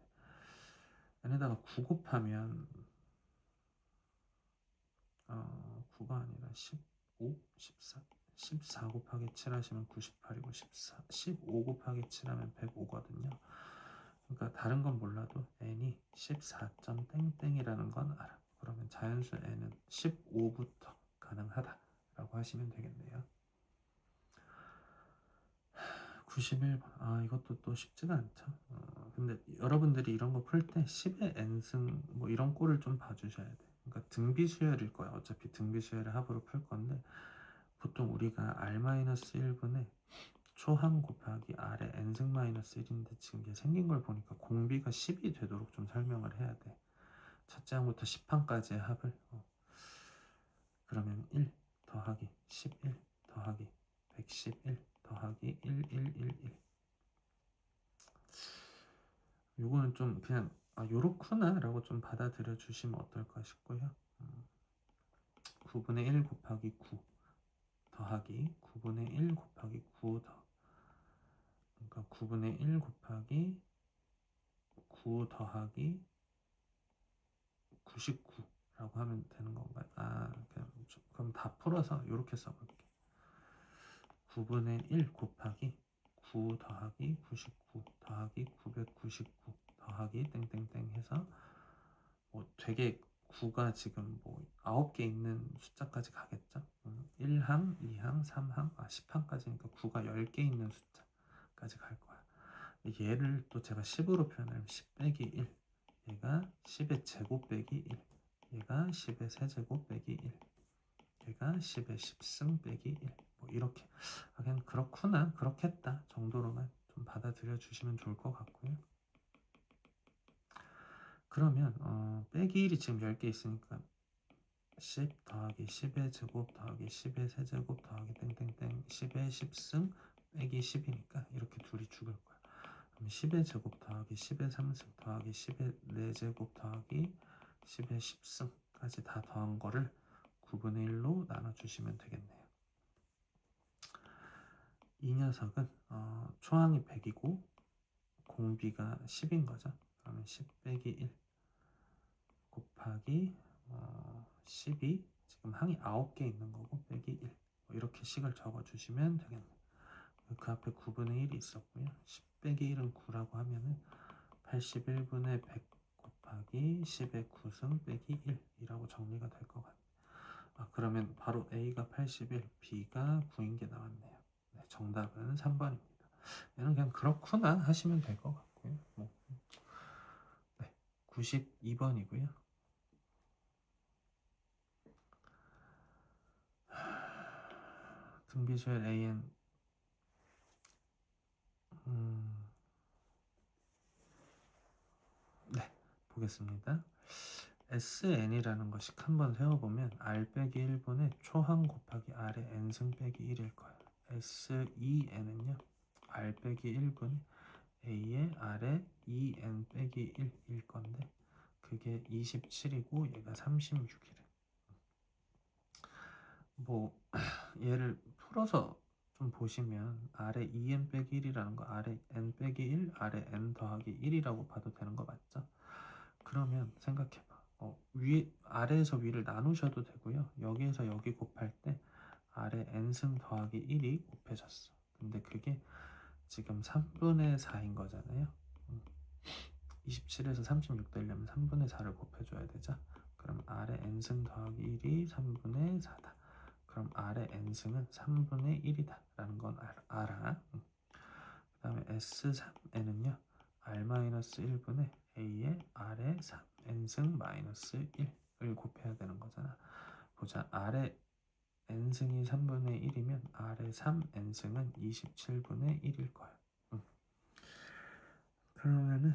n에다가 9 곱하면 9가 아니라 15, 14 14 곱하기 7 하시면 98이고 15 곱하기 7 하면 105거든요. 그러니까 다른 건 몰라도 n이 14점 땡땡이라는 건 알아. 그러면 자연수 n은 15부터 가능하다라고 하시면 되겠네요. 91번. 이것도 또 쉽지가 않죠. 근데 여러분들이 이런 거 풀 때 10의 n승 뭐 이런 꼴을 좀 봐주셔야 돼. 그러니까 등비수열일 거야. 어차피 등비수열을 합으로 풀 건데 보통 우리가 r-1분의 초항 곱하기 r의 n승 마이너스 1인데 지금 이게 생긴 걸 보니까 공비가 10이 되도록 좀 설명을 해야 돼. 첫째 항부터 10항까지의 합을 그러면 1 더하기 11 더하기 111 더하기 1111 요거는 좀 그냥 요렇구나 라고 좀 받아들여 주시면 어떨까 싶고요. 9분의 1 곱하기 9 더하기 9분의 1 곱하기 9 그러니까 9분의 1 곱하기 9 더하기 99라고 하면 되는 건가요? 그럼 다 풀어서 이렇게 써볼게. 9분의 1 곱하기 9 더하기 99 더하기 999 더하기 땡땡땡 해서 뭐 되게 9가 지금 뭐 9개 있는 숫자까지 가겠죠? 1항, 2항, 3항, 10항까지니까 9가 10개 있는 숫자까지 갈 거야. 얘를 또 제가 10으로 표현하면 10 빼기 1 얘가 10의 제곱 빼기 1 얘가 10의 세제곱 빼기 1, 얘가 10의 10승 빼기 1, 뭐 이렇게 그냥 그렇구나 그렇겠다 정도로만 좀 받아들여 주시면 좋을 것 같고요. 그러면 빼기 1이 지금 10개 있으니까 10 더하기 10의 제곱 더하기 10의 세제곱 더하기 땡땡땡 10의 10승 빼기 10이니까 이렇게 둘이 죽을 거야. 그럼 10의 제곱 더하기 10의 3승 더하기 10의 4제곱 더하기 10의 10승까지 다 더한 거를 9분의 1로 나눠주시면 되겠네요. 이 녀석은 초항이 100이고 공비가 10인 거죠. 그러면 10 빼기 1 곱하기 10이 지금 항이 9개 있는 거고 빼기 1 뭐 이렇게 식을 적어주시면 되겠네요. 그 앞에 9분의 1이 있었고요. 10 빼기 1은 9라고 하면은 81분의 100 곱하기 10의 9승 빼기 1이라고 정리가 될 것 같아요. 그러면 바로 A가 81, B가 9인 게 나왔네요. 네, 정답은 3번입니다. 얘는 그냥 그렇구나 하시면 될 것 같고요. 네, 92번이고요. 등비수열 AN 네, 보겠습니다. SN이라는 것씩 한번 세워보면 R 빼기 1분의 초항 곱하기 R의 N승 빼기 1일 거예요. SEN은요 R 빼기 1분의 A의 R의 EN 빼기 1일 건데 그게 27이고 얘가 36이래. 뭐 얘를 풀어서 좀 보시면 R의 EN 빼기 1이라는 거 R의 N 빼기 1, R의 N 더하기 1이라고 봐도 되는 거 맞죠? 그러면 생각해봐. 아래에서 위를 나누셔도 되고요. 여기에서 여기 곱할 때 아래 n승 더하기 1이 곱해졌어. 근데 그게 지금 3분의 4인 거잖아요. 27에서 36 되려면 3분의 4를 곱해줘야 되죠. 그럼 아래 n승 더하기 1이 3분의 4다. 그럼 아래 n승은 3분의 1이다 라는 건 알아. 그 다음에 S3n은요 R-1분의 A의 R의 3n승 마이너스 1을 곱해야 되는 거잖아. 보자. R의 n승이 3분의 1이면 R의 3n승은 27분의 1일 거야. 그러면은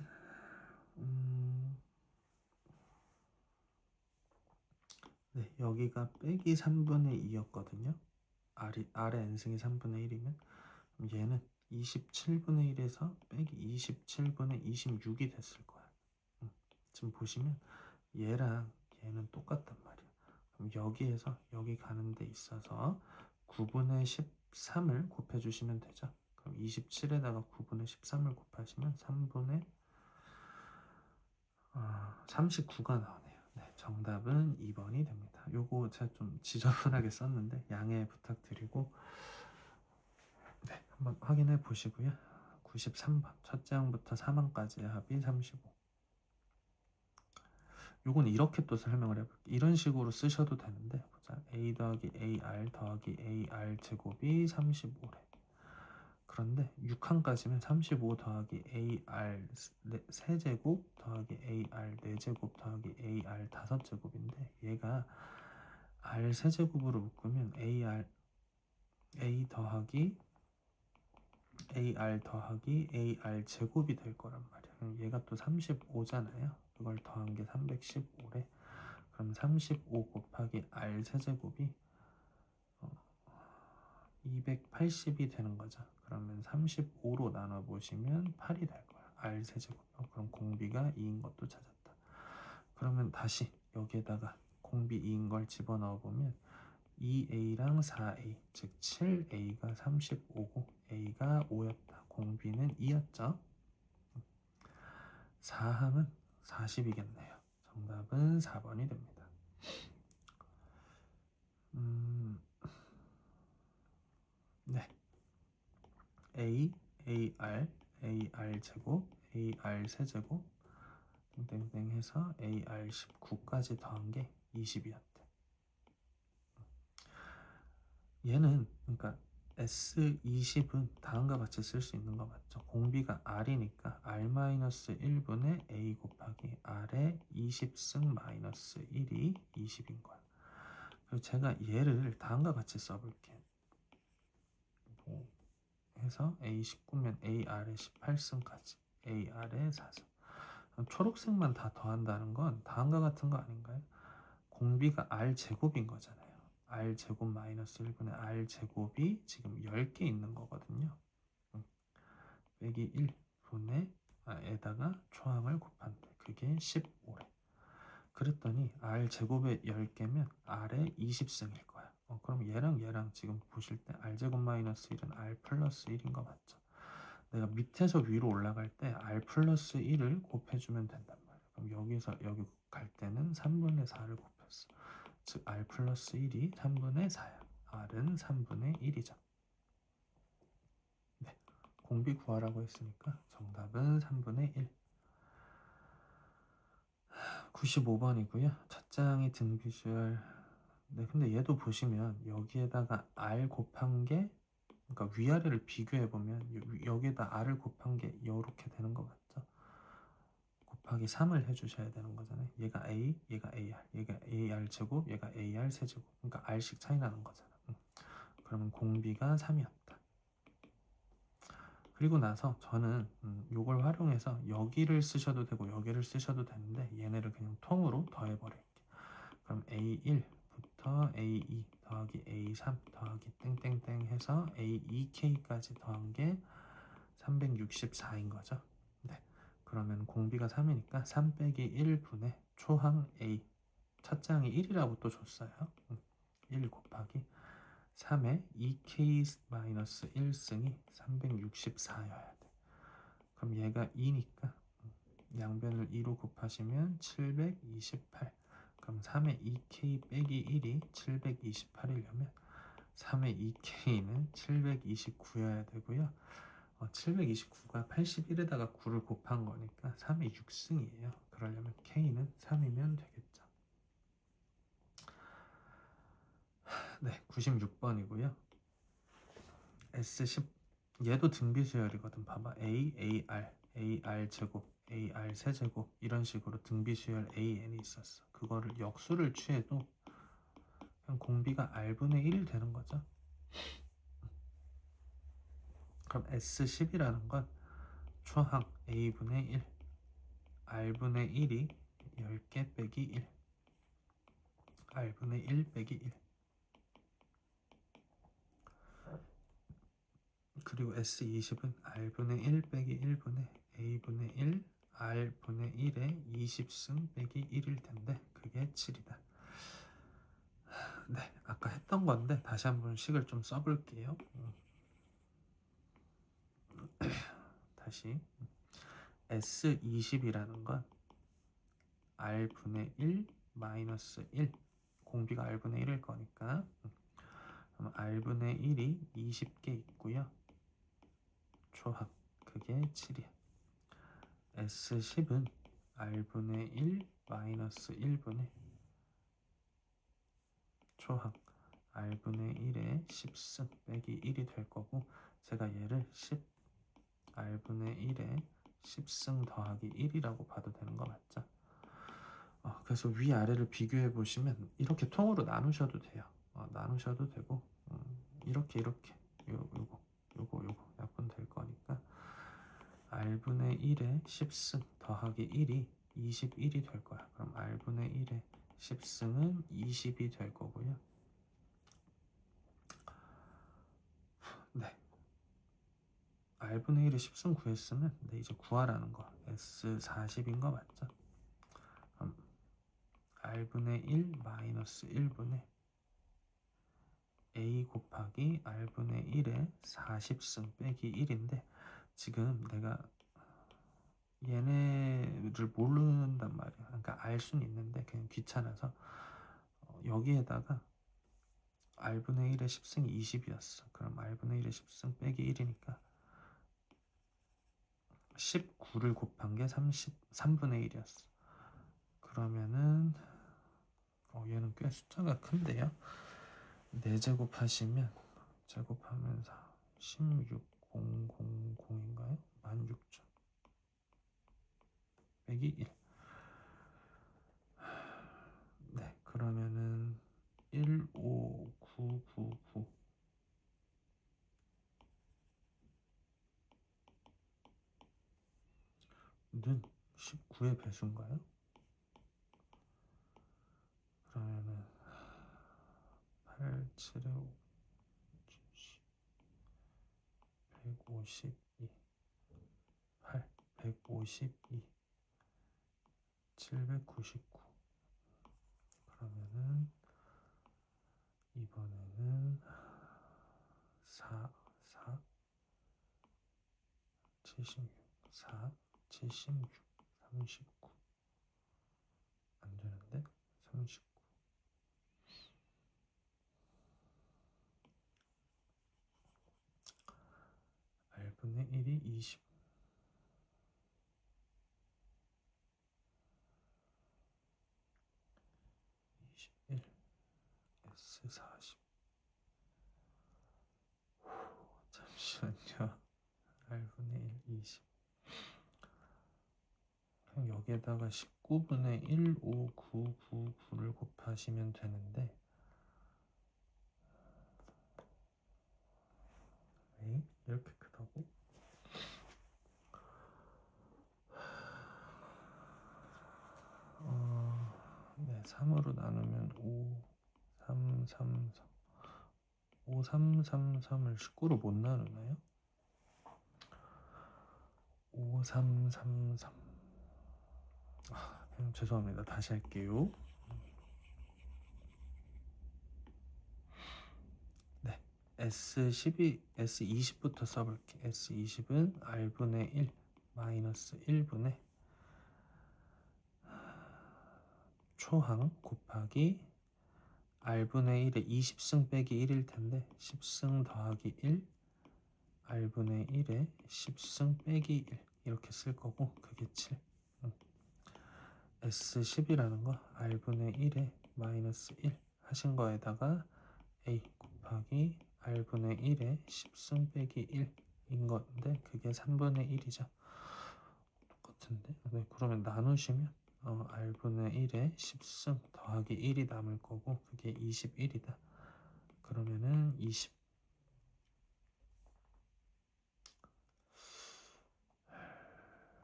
네, 여기가 빼기 3분의 2였거든요. R의 n승이 3분의 1이면 얘는 27분의 1에서 빼기 27분의 26이 됐을 거야. 지금 보시면 얘랑 얘는 똑같단 말이야. 그럼 여기에서 여기 가는 데 있어서 9분의 13을 곱해주시면 되죠. 그럼 27에다가 9분의 13을 곱하시면 3분의 39가 나오네요. 네, 정답은 2번이 됩니다. 요거 제가 좀 지저분하게 썼는데 양해 부탁드리고 네, 한번 확인해 보시고요. 93번 첫째 항부터 3항까지의 합이 35. 요건 이렇게 또 설명을 해볼게요. 이런 식으로 쓰셔도 되는데 보자. A 더하기 AR 더하기 AR 제곱이 35래. 그런데 6항까지면 35 더하기 AR 세제곱 더하기 AR 4제곱 더하기 AR 5제곱인데 얘가 R 세제곱으로 묶으면 A 더하기 AR 더하기 AR 제곱이 될 거란 말이야. 얘가 또 35잖아요. 이걸 더한 게 315래. 그럼 35 곱하기 R 세제곱이 280이 되는 거죠. 그러면 35로 나눠보시면 8이 될 거야. R 세제곱. 그럼 공비가 2인 것도 찾았다. 그러면 다시 여기에다가 공비 2인 걸 집어넣어보면 2a랑 4a, 즉 7a가 35고 a가 5였다. 공비는 2였죠. 4항은 40이겠네요. 정답은 4번이 됩니다. 네. a, ar, ar 제곱, ar 세제곱 땡땡땡 해서 ar 19까지 더한 게 20이었대. 얘는 그러니까 S20은 다음과 같이 쓸 수 있는 거 맞죠? 공비가 R이니까 R-1분의 A 곱하기 R의 20승 마이너스 1이 20인 거야. 그리고 제가 얘를 다음과 같이 써볼게. 뭐 해서 A19면 AR의 18승까지 AR의 4승. 초록색만 다 더한다는 건 다음과 같은 거 아닌가요? 공비가 R제곱인 거잖아요. R제곱 마이너스 1분의 R제곱이 지금 10개 있는 거거든요. 빼기 1분의 에다가 초항을 곱한대. 그게 15래. 그랬더니 R제곱에 10개면 R의 20승일 거야. 그럼 얘랑 지금 보실 때 R제곱 마이너스 1은 R 플러스 1인 거 맞죠? 내가 밑에서 위로 올라갈 때 R 플러스 1을 곱해주면 된단 말이야. 그럼 여기서 여기 갈 때는 3분의 4를 곱했어. 즉 R 플러스 1이 3분의 4야. R은 3분의 1이죠. 네, 공비 구하라고 했으니까 정답은 3분의 1. 95번이고요. 첫 장이 등비주얼. 네, 근데 얘도 보시면 여기에다가 R 곱한 게, 그러니까 위아래를 비교해 보면 여기에다 R을 곱한 게 이렇게 되는 거 맞죠? 곱하기 3을 해주셔야 되는 거잖아요. 얘가 A, 얘가 AR, 얘가 AR 제곱, 얘가 AR 세제곱. 그러니까 R씩 차이 나는 거잖아. 그러면 공비가 3이었다. 그리고 나서 저는 요걸 활용해서 여기를 쓰셔도 되고 여기를 쓰셔도 되는데 얘네를 그냥 통으로 더해버릴게요. 그럼 A1부터 A2 더하기 A3 더하기 땡땡땡 해서 A2K까지 더한 게 364인 거죠. 네. 그러면 공비가 3이니까 3 빼기 1분의 초항 A. 첫 장이 1이라고 또 줬어요. 1 곱하기 3의 2K-1승이 364여야 돼. 그럼 얘가 2니까 양변을 2로 곱하시면 728. 그럼 3의 2K 빼기 1이 728이려면 3의 2K는 729여야 되고요. 729가 81에다가 9를 곱한 거니까 3의 6승이에요. 그러려면 K는 3이면 되겠죠. 네, 96번이고요. S10 얘도 등비수열이거든. 봐봐. A, AR, AR 제곱, AR 세제곱 이런 식으로 등비수열 AN이 있었어. 그거를 역수를 취해도 그냥 공비가 R분의 1이 되는 거죠. 그럼 S10이라는 건 초항 A분의 1, R분의 1이 10개 빼기 1, R분의 1 빼기 1. 그리고 S20은 R분의 1 빼기 1분의 A분의 1, R분의 1의 20승 빼기 1일 텐데 그게 7이다. 네, 아까 했던 건데 다시 한번 식을 좀 써볼게요. 다시 S20이라는 건 R분의 1 마이너스 1 공비가 R분의 1일 거니까 그럼 R분의 1이 20개 있고요. 초합 그게 7이야. S10은 R분의 1 마이너스 1분의 초항 R분의 1의 10승 빼기 1이 될 거고 제가 얘를 10 R분의 1의 10승 더하기 1이라고 봐도 되는 거 맞죠? 그래서 위아래를 비교해 보시면 이렇게 통으로 나누셔도 돼요. 나누셔도 되고 이렇게 요거 약분 될 거니까 R분의 1의 10승 더하기 1이 21이 될 거야. 그럼 R분의 1의 10승은 20이 될 거고요. 네. R분의 1의 10승 구했으면 이제 구하라는 거 S40인 거 맞죠? 그럼 R분의 1 마이너스 1분의 A 곱하기 R분의 1의 40승 빼기 1인데 지금 내가 얘네를 모른단 말이야. 그러니까 알 수는 있는데 그냥 귀찮아서 여기에다가 R분의 1의 10승이 20이었어. 그럼 R분의 1의 10승 빼기 1이니까 19를 곱한 게 3분의 1이었어. 그러면은 얘는 꽤 숫자가 큰데요. 4제곱 하시면 제곱하면 4 16000인가요? 16000 빼기 1. 네, 그러면은 15999는 19의 배수인가요? 그러면은 8, 7에 5, 70, 152, 8, 152, 799. 그러면은 이번에는 4, 4, 76, 4, 76, 39. 안 되는데? 39. R분의 1이 20. 21. S 40. 잠시만요. R분의 1, 20. 그냥 여기에다가 19분의 15999를 곱하시면 되는데, 왜 이렇게 크다고? 네, 3으로 나누면 5, 3, 3, 3. 5, 3, 3, 3을 19로 못 나누나요? 5, 3, 3, 3. 죄송합니다. 다시 할게요. 네, S12, S20부터 써볼게. S20은 R분의 1 마이너스 1분의 초항 곱하기 R분의 1에 20승 빼기 1일 텐데 10승 더하기 1 R분의 1에 10승 빼기 1 이렇게 쓸 거고, 그게 7. S10이라는 거 R분의 1에 마이너스 1 하신 거에다가 A 곱하기 R분의 1에 10승 빼기 1인 건데, 그게 3분의 1이죠. 똑같은데? 네, 그러면 나누시면 R분의 1에 10승 더하기 1이 남을 거고, 그게 21이다. 그러면은 20.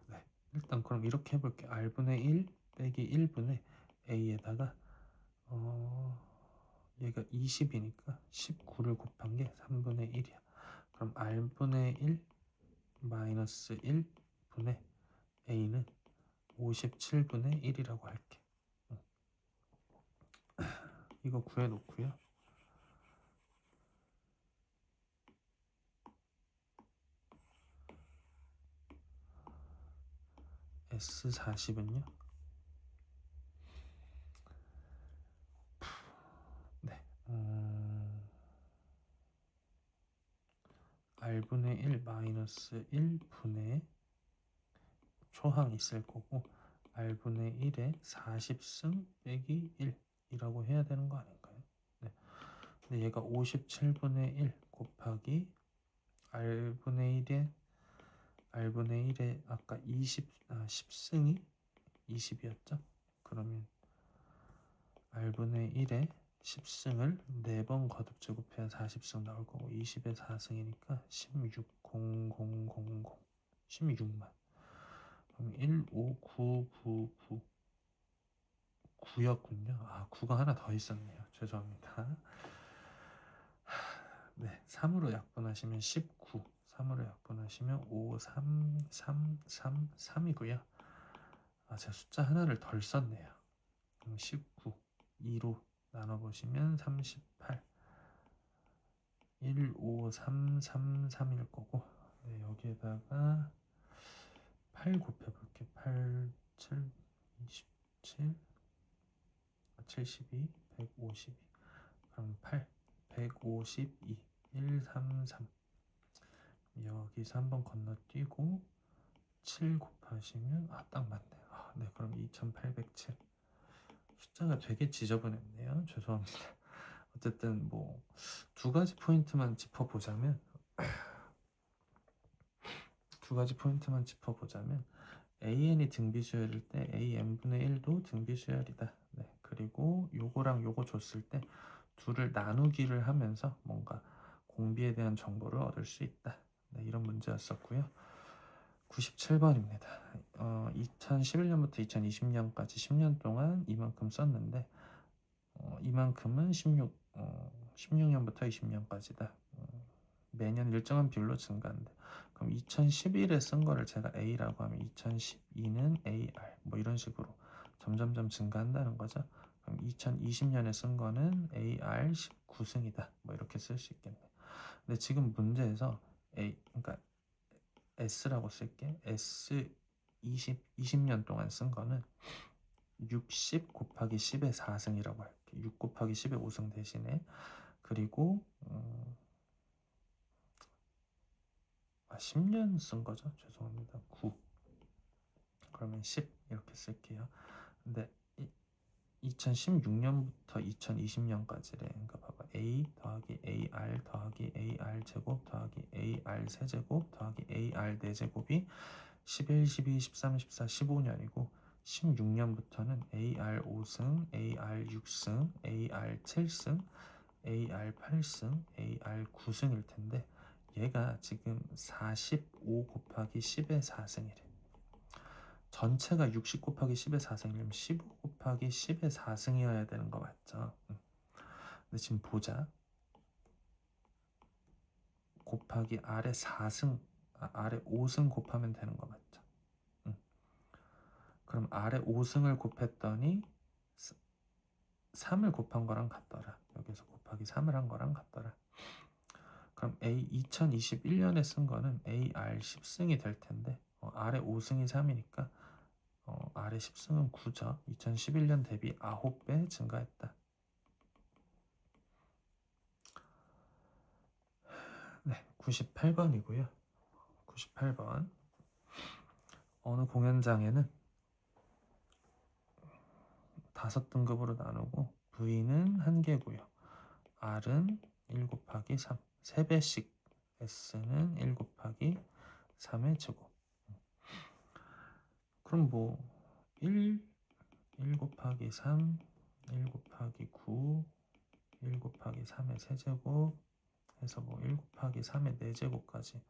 네, 일단 그럼 이렇게 해볼게. R분의 1 빼기 1분의 A에다가 얘가 20이니까 19를 곱한 게 3분의 1이야. 그럼 R분의 1 마이너스 1분의 A는 57분의 1이라고 할게. 이거 구해놓고요. S40은요. 네, R분의 1 마이너스 1분의 초항 있을 거고, R분의 1에 40승 빼기 1이라고 해야 되는 거 아닌가요? 네. 근데 얘가 57분의 1 곱하기 R분의 1에 아까 10승이 20이었죠? 그러면 R분의 1에 10승을 4번 거듭 제곱해야 40승 나올 거고, 20에 4승이니까 16만. 그럼 15999 9였군요. 9가 하나 더 있었네요. 죄송합니다. 네, 3으로 약분하시면 19, 3으로 약분하시면 5, 3, 3, 3, 3이고요. 제가 숫자 하나를 덜 썼네요. 19, 2로 나눠보시면 38, 1, 5, 3, 3, 3일 거고, 네, 여기에다가 8 곱해볼게. 8, 7, 27, 72, 152. 그럼 8, 152, 1, 3, 3. 여기서 한번 건너뛰고 7 곱하시면 딱 맞네요. 네, 그럼 2807. 숫자가 되게 지저분했네요. 죄송합니다. 어쨌든 뭐 두 가지 포인트만 짚어보자면 AN이 등비수열일 때 AN분의 1도 등비수열이다. 네, 그리고 요거랑 요거 줬을 때 둘을 나누기를 하면서 뭔가 공비에 대한 정보를 얻을 수 있다. 네, 이런 문제였었고요. 97번입니다. 2011년부터 2020년까지 10년 동안 이만큼 썼는데 이만큼은 16년부터 20년까지다. 매년 일정한 비율로 증가한다. 그럼 2011에 쓴 거를 제가 A라고 하면 2012는 AR 뭐 이런 식으로 점점점 증가한다는 거죠. 그럼 2020년에 쓴 거는 AR 19승이다. 뭐 이렇게 쓸 수 있겠네. 근데 지금 문제에서 그러니까 S라고 쓸게. S 20년 동안 쓴 거는 60 곱하기 10의 4승이라고 할게. 6 곱하기 10의 5승 대신에. 그리고 10년 쓴 거죠. 죄송합니다. 9. 그러면 10 이렇게 쓸게요. 근데 2016년부터 2020년까지래. 그러니까 봐봐. A 더하기 AR 더하기 AR 제곱 더하기 AR 세제곱 더하기 AR 4제곱이 11, 12, 13, 14, 15년이고 16년부터는 AR 5승, AR 6승, AR 7승, AR 8승, AR 9승일 텐데 얘가 지금 45 곱하기 10의 4승이래. 전체가 60 곱하기 10의 4승이면 15 곱하기 10의 4승이어야 되는 거 맞죠? 근데 지금 보자. 곱하기 아래 4승, 아래 5승 곱하면 되는 거 맞죠? 그럼 아래 5승을 곱했더니 3을 곱한 거랑 같더라. 여기서 곱하기 3을 한 거랑 같더라. 그럼 2021년에 쓴 거는 AR 10승이 될 텐데 아래 5승이 3이니까 아래 10승은 9죠. 2011년 대비 9배 증가했다. 네, 98번이고요. 98번. 어느 공연장에는 5등급으로 나누고 V는 1개고요. R은 1 곱하기 3, 3배씩. S는 1 곱하기 3의 제곱. 그럼 뭐 1 곱하기 3, 1 곱하기 9, 1 곱하기 3의 세제곱 해서 뭐 1 곱하기 3의 4제곱까지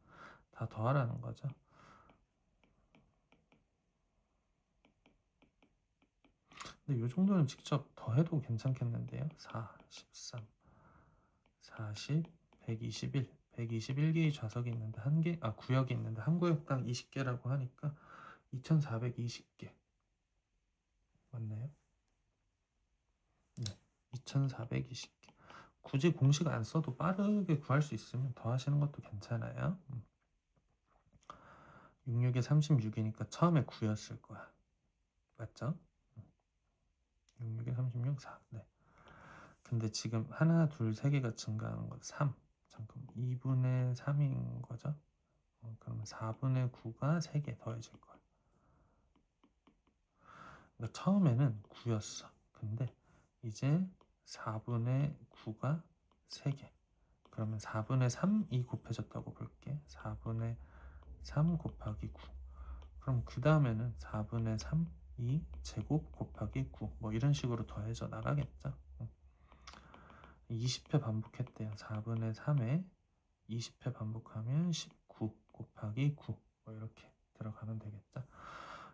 다 더하라는 거죠. 근데 이 정도는 직접 더해도 괜찮겠는데요. 4, 13, 40, 121, 121개의 좌석이 있는데 구역이 있는데 한 구역당 20개라고 하니까 2420개 맞나요? 네, 2420개. 굳이 공식 안 써도 빠르게 구할 수 있으면 더 하시는 것도 괜찮아요. 66에 36이니까 처음에 9였을 거야. 맞죠? 66에 36, 4. 네. 근데 지금 하나, 둘, 세 개가 증가하는 거 3. 잠깐 2분의 3인 거죠? 그러면 4분의 9가 3개 더해질 거야. 그러니까 처음에는 9였어. 근데 이제 4분의 9가 3개. 그러면 4분의 3이 곱해졌다고 볼게. 4분의 3 곱하기 9. 그럼 그 다음에는 4분의 3이 제곱 곱하기 9. 뭐 이런 식으로 더해져 나가겠죠. 20회 반복했대요. 4분의 3에 20회 반복하면 19 곱하기 9. 뭐 이렇게 들어가면 되겠죠.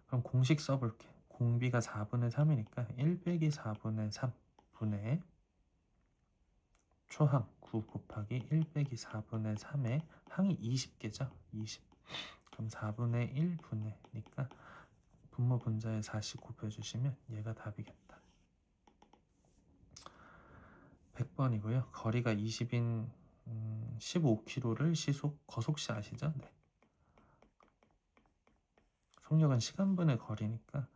그럼 공식 써볼게. 공비가 4분의 3이니까 1 빼기 4분의 3분의 초항 9 곱하기 1 빼기 4분의 3의 항이 20개죠. 20. 그럼 4분의 1분의니까 분모 분자에 40 곱해주시면 얘가 답이겠다. 100번이고요. 거리가 20인 15km를 거속시 아시죠? 네. 속력은 시간분의 거리니까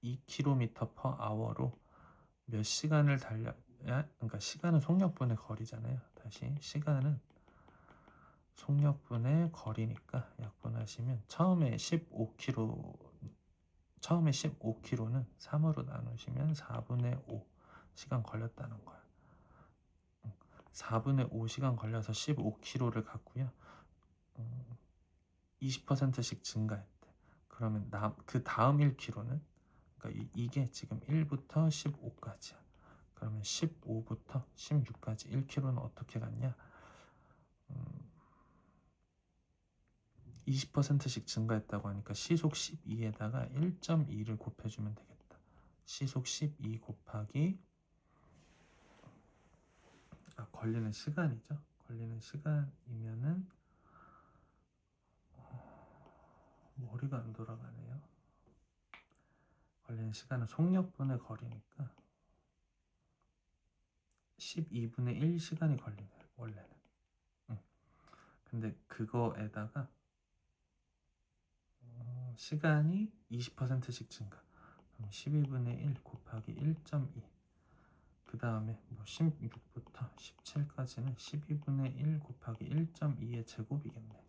12km/h로 몇 시간을 달려야, 그러니까 시간은 속력분의 거리잖아요. 다시 시간은 속력분의 거리니까 약분하시면 처음에 15km는 3으로 나누시면 4분의 5 시간 걸렸다는 거야. 4분의 5 시간 걸려서 15km를 갔고요. 20%씩 증가했대. 그러면 그 다음 1km는, 그러니까 이게 지금 1부터 15까지야. 그러면 15부터 16까지 1km는 어떻게 갔냐? 20%씩 증가했다고 하니까 시속 12에다가 1.2를 곱해주면 되겠다. 시속 12 곱하기 걸리는 시간이죠. 걸리는 시간이면은 머리가 안 돌아가네요. 걸리는 시간은 속력분의 거리니까 12분의 1시간이 걸리네, 원래는. 근데 그거에다가 시간이 20%씩 증가. 그럼 12분의 1 곱하기 1.2. 그 다음에 뭐 16부터 17까지는 12분의 1 곱하기 1.2의 제곱이겠네.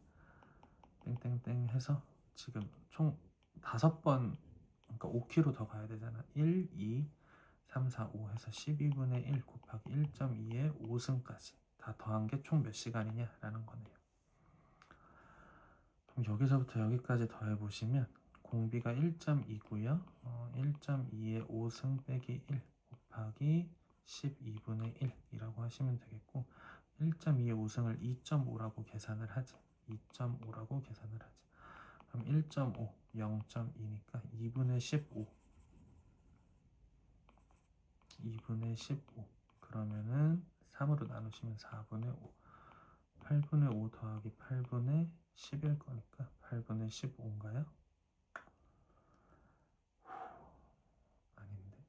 땡땡땡 해서 지금 총 5번, 그러니까 5km 더 가야 되잖아. 1, 2, 3, 4, 5 해서 12분의 1 곱하기 1.2의 5승까지 다 더한 게 총 몇 시간이냐라는 거네요. 그럼 여기서부터 여기까지 더해보시면 공비가 1.2고요. 1.2의 5승 빼기 1 곱하기 12분의 1이라고 하시면 되겠고, 1.2의 5승을 2.5라고 계산을 하지. 2.5라고 계산을 하지. 그럼 1.5, 0.2니까 2분의 15. 2분의 15. 그러면은 3으로 나누시면 4분의 5. 8분의 5 더하기 8분의 10일 거니까 8분의 15인가요? 아닌데.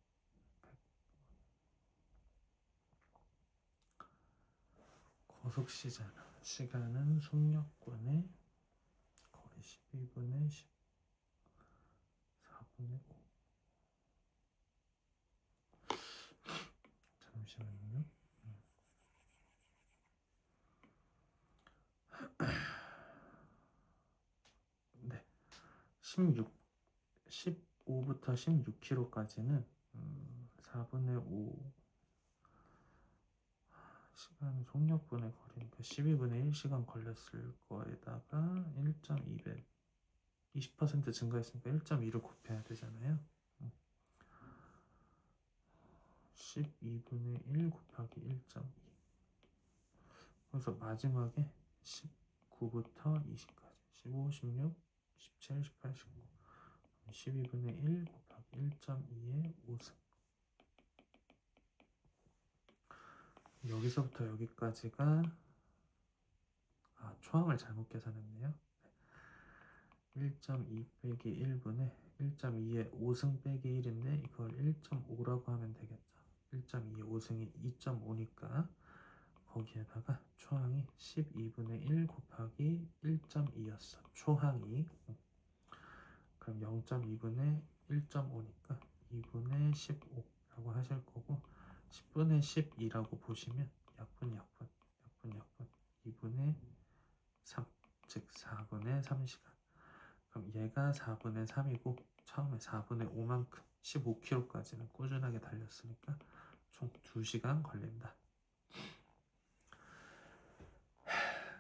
거속시잖아. 시간은 속력분의 거리 12분의 10. 4분의 5. 잠시만요. 네. 15부터 16km까지는 4분의 5 시간 속력분의 거리니까 12분의 1시간 걸렸을 거에다가 1.2배 20% 증가했으니까 1.2를 곱해야 되잖아요. 12분의 1 곱하기 1.2. 그래서 마지막에 19부터 20까지 15, 16, 17, 18, 19 12분의 1 곱하기 1.2의 5승. 여기서부터 여기까지가 초항을 잘못 계산했네요. 1.2 빼기 1분의 1.2의 5승 빼기 1인데 이걸 1.5라고 하면 되겠죠. 1.2의 5승이 2.5니까 거기에다가 초항이 12분의 1 곱하기 1.2였어. 초항이. 그럼 0.2분의 1.5니까 2분의 15라고 하실 거고, 10분의 12라고 보시면 약분 2분의 3, 즉 4분의 3시간. 그럼 얘가 4분의 3이고 처음에 4분의 5만큼 15km까지는 꾸준하게 달렸으니까 총 2시간 걸린다.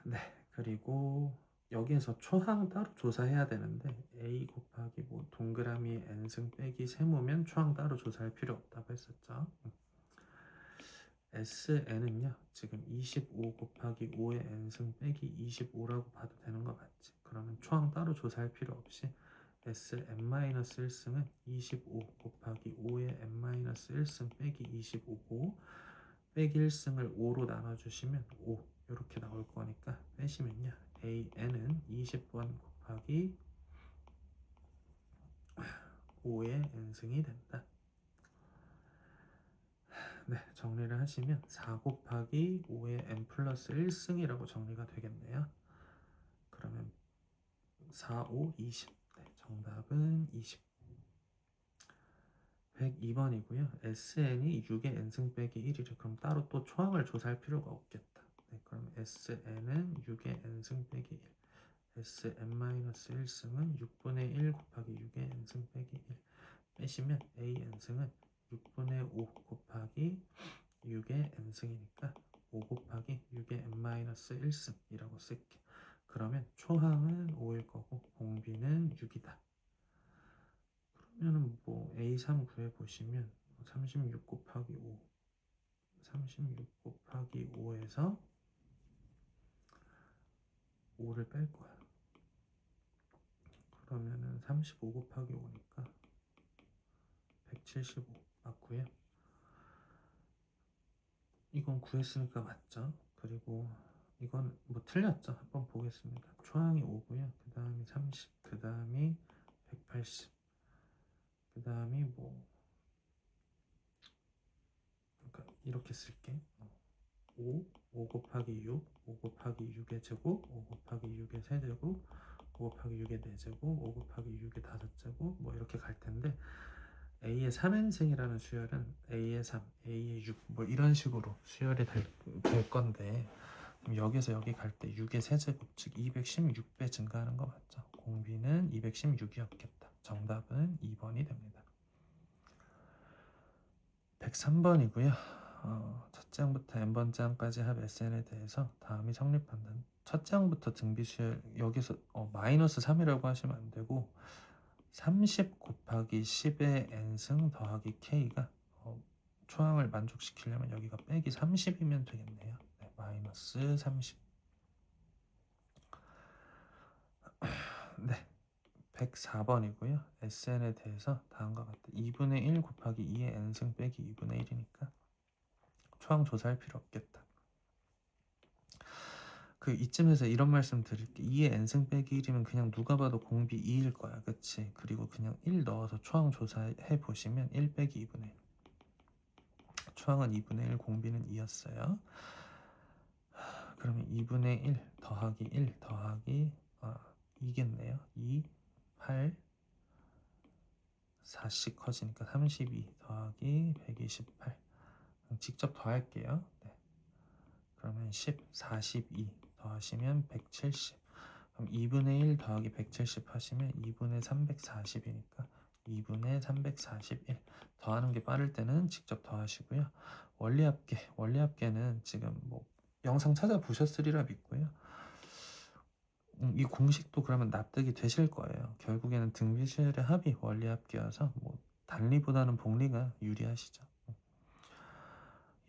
네, 그리고 여기에서 초항 따로 조사해야 되는데 A 곱하기 뭐 동그라미 n승 빼기 세모면 초항 따로 조사할 필요 없다고 했었죠. SN은요 지금 25 곱하기 5의 n승 빼기 25라고 봐도 되는 거 맞지? 그러면 초항 따로 조사할 필요 없이 Sn-1승은 25 곱하기 5의 n-1승 빼기 25고 빼기 1승을 5로 나눠주시면 5 이렇게 나올 거니까 빼시면요 AN은 20번 곱하기 5의 n승이 된다. 네, 정리를 하시면 4 곱하기 5의 n 플러스 1승이라고 정리가 되겠네요. 그러면 4, 5, 20. 네, 정답은 20. 102번이고요. SN이 6의 n승 빼기 1이래. 그럼 따로 또 초항을 조사할 필요가 없겠다. 네, 그럼 SN은 6의 n승 빼기 1. Sn-1승은 6분의 1 곱하기 6의 n승 빼기 1. 빼시면 A n승은 6분의 5 곱하기 6의 n승이니까 5 곱하기 6의 n-1승이라고 쓸게. 그러면 초항은 5일 거고 공비는 6이다. 그러면은 뭐 A3 구해보시면 36 곱하기 5 36 곱하기 5에서 5를 뺄 거야. 그러면은 35 곱하기 5니까 175 맞고요. 이건 구했으니까 맞죠? 그리고 이건 뭐 틀렸죠? 한번 보겠습니다. 초항이 5고요. 그 다음이 30, 그 다음이 180, 그 다음이 뭐 그러니까 이렇게 쓸게. 5 곱하기 6, 5 곱하기 6의 제곱, 5 곱하기 6의 세제곱, 5 곱하기 6의 4제곱, 5 곱하기 6의 5제곱 뭐 이렇게 갈 텐데 A의 3n승이라는 수열은 A의 3, A의 6 뭐 이런 식으로 수열이 될 건데 여기서 여기 갈 때 6의 세제곱 즉 216배 증가하는 거 맞죠? 공비는 216이었겠다. 정답은 2번이 됩니다. 103번이고요. 첫째 항부터 n번째 항까지 합 SN에 대해서 다음이 성립한다. 첫째 항부터 등비 수열 여기서 마이너스 3이라고 하시면 안 되고 30 곱하기 10의 n승 더하기 k가 초항을 만족시키려면 여기가 빼기 30이면 되겠네요. 네, 마이너스 30. 네, 104번이고요. SN에 대해서 다음과 같다. 2분의 1 곱하기 2의 n승 빼기 2분의 1이니까 초항 조사할 필요 없겠다. 이쯤에서 이런 말씀 드릴게. 2의 n승 빼기 1이면 그냥 누가 봐도 공비 2일 거야. 그치? 그리고 그냥 1 넣어서 초항 조사해 보시면 1 빼기 2분의 1. 초항은 2분의 1, 공비는 2였어요. 그러면 2분의 1 더하기 1 더하기 2겠네요. 2, 8, 4씩 커지니까 32 더하기 128. 직접 더할게요. 네. 그러면 10, 42 더하시면 170. 그럼 2분의 1 더하기 170 하시면 2분의 340이니까 2분의 341. 더하는 게 빠를 때는 직접 더하시고요. 원리합계는 지금 뭐 영상 찾아보셨으리라 믿고요. 이 공식도 그러면 납득이 되실 거예요. 결국에는 등비수열의 합이 원리합계여서 뭐 단리보다는 복리가 유리하시죠.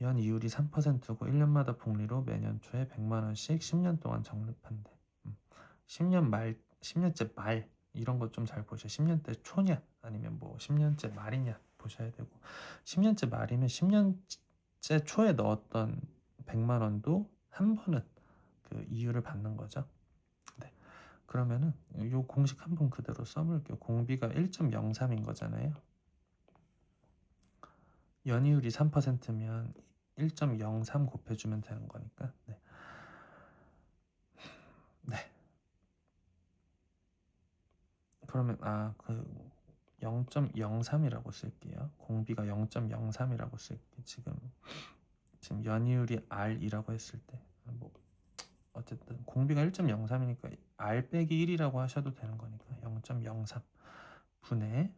연 이율이 3%고 1년마다 복리로 매년 초에 100만 원씩 10년 동안 적립한대. 10년째 말 이런 거 좀 잘 보셔. 10년째 초냐 아니면 뭐 10년째 말이냐 보셔야 되고 10년째 말이면 10년째 초에 넣었던 100만 원도 한 번은 그 이율을 받는 거죠. 네. 그러면은 요 공식 한 번 그대로 써볼게요. 공비가 1.03인 거잖아요. 연이율이 3%면 1.03 곱해주면 되는 거니까. 네. 네. 그러면 0.03이라고 쓸게요. 공비가 0.03이라고 쓸게요. 지금 연이율이 R이라고 했을 때 뭐 어쨌든 공비가 1.03이니까 R 빼기 1이라고 하셔도 되는 거니까 0.03 분의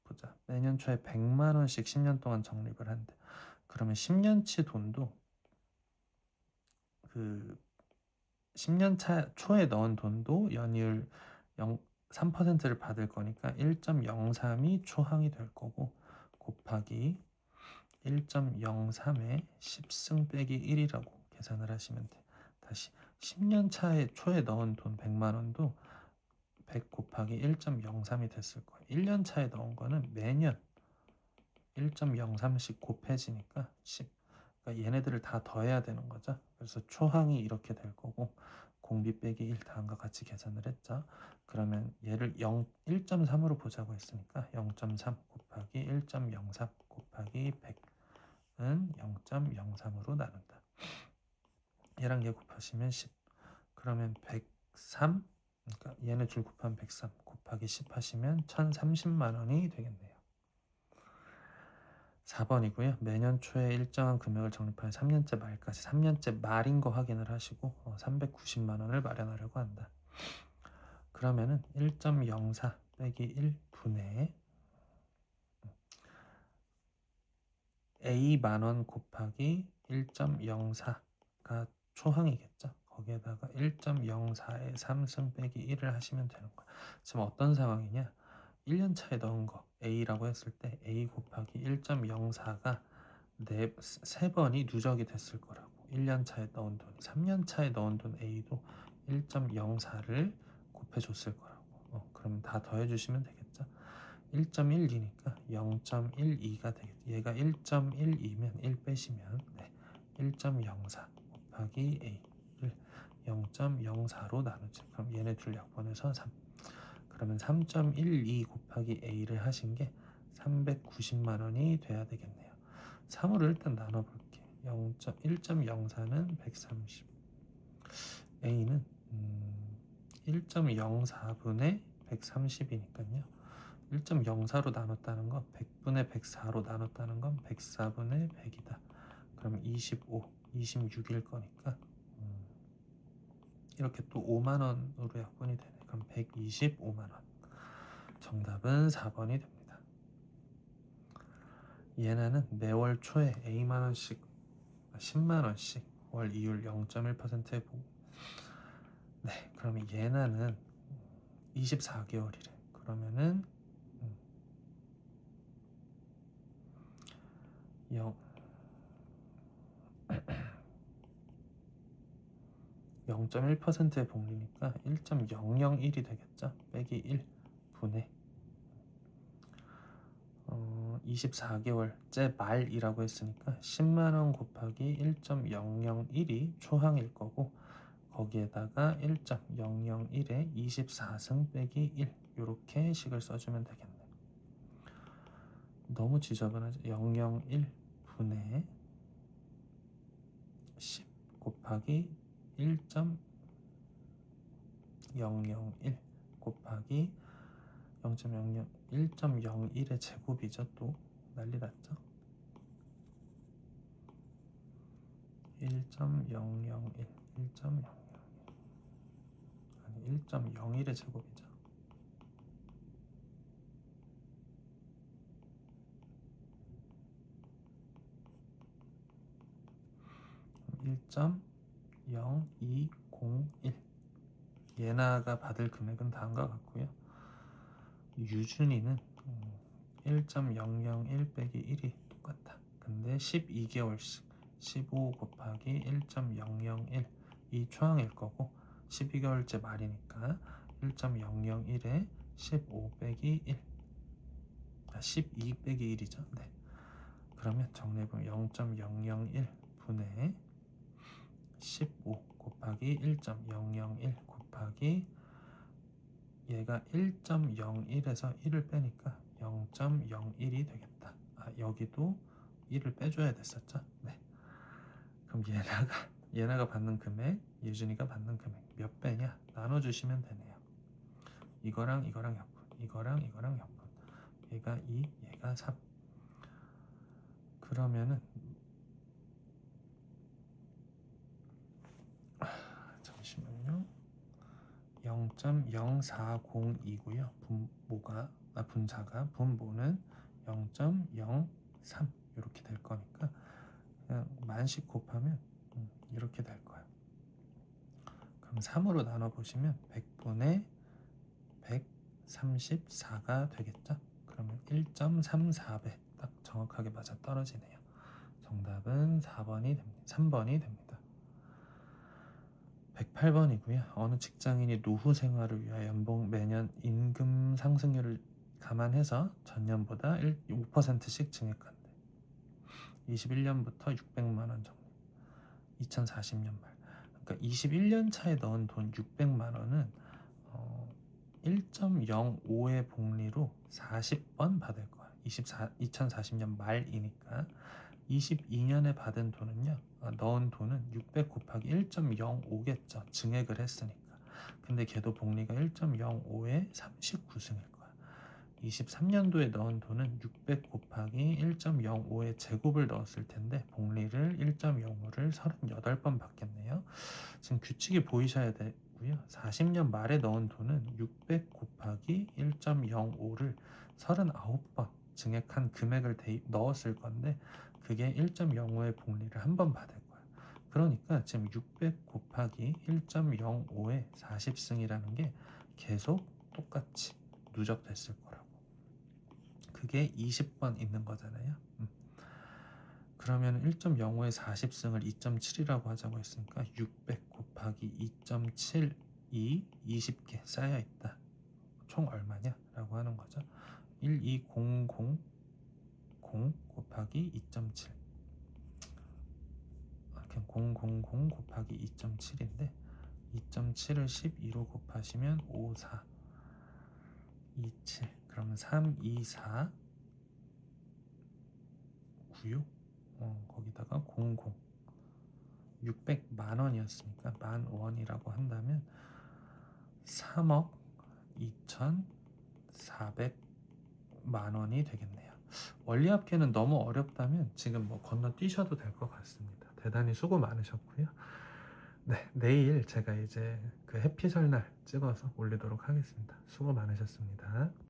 보자. 매년 초에 100만 원씩 10년 동안 적립을 한대. 그러면 10년치 돈도 그 10년 초에 넣은 돈도 연이율 3%를 받을 거니까 1.03이 초항이 될 거고 곱하기 1.03에 10승 빼기 1이라고 계산을 하시면 돼. 다시 10년 초에 넣은 돈 100만 원도 100 곱하기 1.03이 됐을 거예요. 1년 차에 넣은 거는 매년 1.03씩 곱해지니까 10. 그러니까 얘네들을 다 더해야 되는 거죠. 그래서 초항이 이렇게 될 거고 공비 빼기 1 다음과 같이 계산을 했죠. 그러면 얘를 1.3으로 보자고 했으니까 0.3 곱하기 1.03 곱하기 100은 0.03으로 나눈다. 얘랑 얘 곱하시면 10. 그러면 103 그러니까 얘네 둘 곱하면 103 곱하기 10 하시면 1030만 원이 되겠네요. 4번이고요. 매년 초에 일정한 금액을 적립하여 3년째 말까지 3년째 말인 거 확인을 하시고 390만 원을 마련하려고 한다. 그러면은 1.04 빼기 1 분의 A 만원 곱하기 1.04가 초항이겠죠. 거기에다가 1.04에 3승 빼기 1을 하시면 되는 거야. 지금 어떤 상황이냐? 1년 차에 넣은 거 A라고 했을 때 A 곱하기 1.04가 3번이 누적이 됐을 거라고. 1년 차에 넣은 돈, 3년 차에 넣은 돈 A도 1.04를 곱해줬을 거라고. 그럼 다 더해주시면 되겠죠. 1.12니까 0.12가 되겠죠. 얘가 1.12면 1 빼시면 1.04 곱하기 A를 0.04로 나누죠. 그럼 얘네 둘 약분해서 3. 그러면 3.12 곱하기 A를 하신 게 390만 원이 돼야 되겠네요. 3으로 일단 나눠볼게요. 1.04는 130. A는 1.04분의 130이니까요. 1.04로 나눴다는 건 100분의 104로 나눴다는 건 104분의 100이다. 그럼 25, 26일 거니까 이렇게 또 5만 원으로 약분이 되네. 그럼 125만 원. 정답은 4번이 됩니다. 얘네는 매월 초에 A만 원씩 10만 원씩 월 이율 0.1%에 보고 네, 그러면 얘네는 24개월이래. 그러면은 0.1%의 복리니까 1.001이 되겠죠. 빼기 1분의 24개월째 말이라고 했으니까 10만원 곱하기 1.001이 초항일 거고 거기에다가 1.001에 24승 빼기 1 이렇게 식을 써주면 되겠네. 너무 지저분하죠. 001분의 10 곱하기 1.001 곱하기 0.00 1.01의 제곱이죠. 또 난리 났죠. 1.001 아니 1.01의 제곱이죠. 1.0201 예나가 받을 금액은 다음과 같고요. 유준이는 1.001 빼기 1이 똑같다. 근데 12개월씩 15 곱하기 1.001 이 초항일 거고 12개월째 말이니까 1.001에 15 빼기 1 12 빼기 1이죠. 네. 그러면 정리해보면 0.001 분의 15 곱하기 1.001 곱하기 얘가 1.01에서 1을 빼니까 0.01이 되겠다. 여기도 1을 빼줘야 됐었죠. 네. 그럼 얘네가 받는 금액, 예준이가 받는 금액 몇 배냐? 나눠주시면 되네요. 이거랑 이거랑 약분, 이거랑 이거랑 약분. 얘가 2, 얘가 3. 그러면은 잠시만요. 0.0402고요. 분자가 분모는 0.03 이렇게 될 거니까 그냥 만씩 곱하면 이렇게 될 거예요. 그럼 3으로 나눠 보시면 100분의 134가 되겠죠? 그러면 1.34배 딱 정확하게 맞아 떨어지네요. 정답은 4번이 됩니다. 3번이 됩니다. 108번이고요. 어느 직장인이 노후 생활을 위하여 연봉 매년 임금 상승률을 감안해서 전년보다 5%씩 증액한대. 21년부터 600만 원 정도. 2040년 말. 그러니까 21년 차에 넣은 돈 600만 원은 1.05의 복리로 40번 받을 거야. 2040년 말이니까 22년에 받은 돈은요. 넣은 돈은 600 곱하기 1.05겠죠. 증액을 했으니까. 근데 걔도 복리가 1.05에 39승일 거야. 23년도에 넣은 돈은 600 곱하기 1.05의 제곱을 넣었을 텐데 복리를 1.05를 38번 받겠네요. 지금 규칙이 보이셔야 되고요. 40년 말에 넣은 돈은 600 곱하기 1.05를 39번 증액한 금액을 넣었을 건데 그게 1.05의 복리를 한 번 받을 거야. 그러니까 지금 600 곱하기 1.05의 40승이라는 게 계속 똑같이 누적됐을 거라고. 그게 20번 있는 거잖아요. 그러면 1.05의 40승을 2.7이라고 하자고 했으니까 600 곱하기 2.7이 20개 쌓여 있다. 총 얼마냐? 라고 하는 거죠. 12000 곱하기 2.7 000 곱하기 2.7인데 2.7을 12로 곱하시면 54 27 그러면 324 96 거기다가 00 600만 원이었으니까 10,000원이라고 한다면 3억 2,400만 원이 되겠네요. 원리합계는 너무 어렵다면 지금 뭐 건너뛰셔도 될 것 같습니다. 대단히 수고 많으셨고요. 네, 내일 제가 이제 그 해피 설날 찍어서 올리도록 하겠습니다. 수고 많으셨습니다.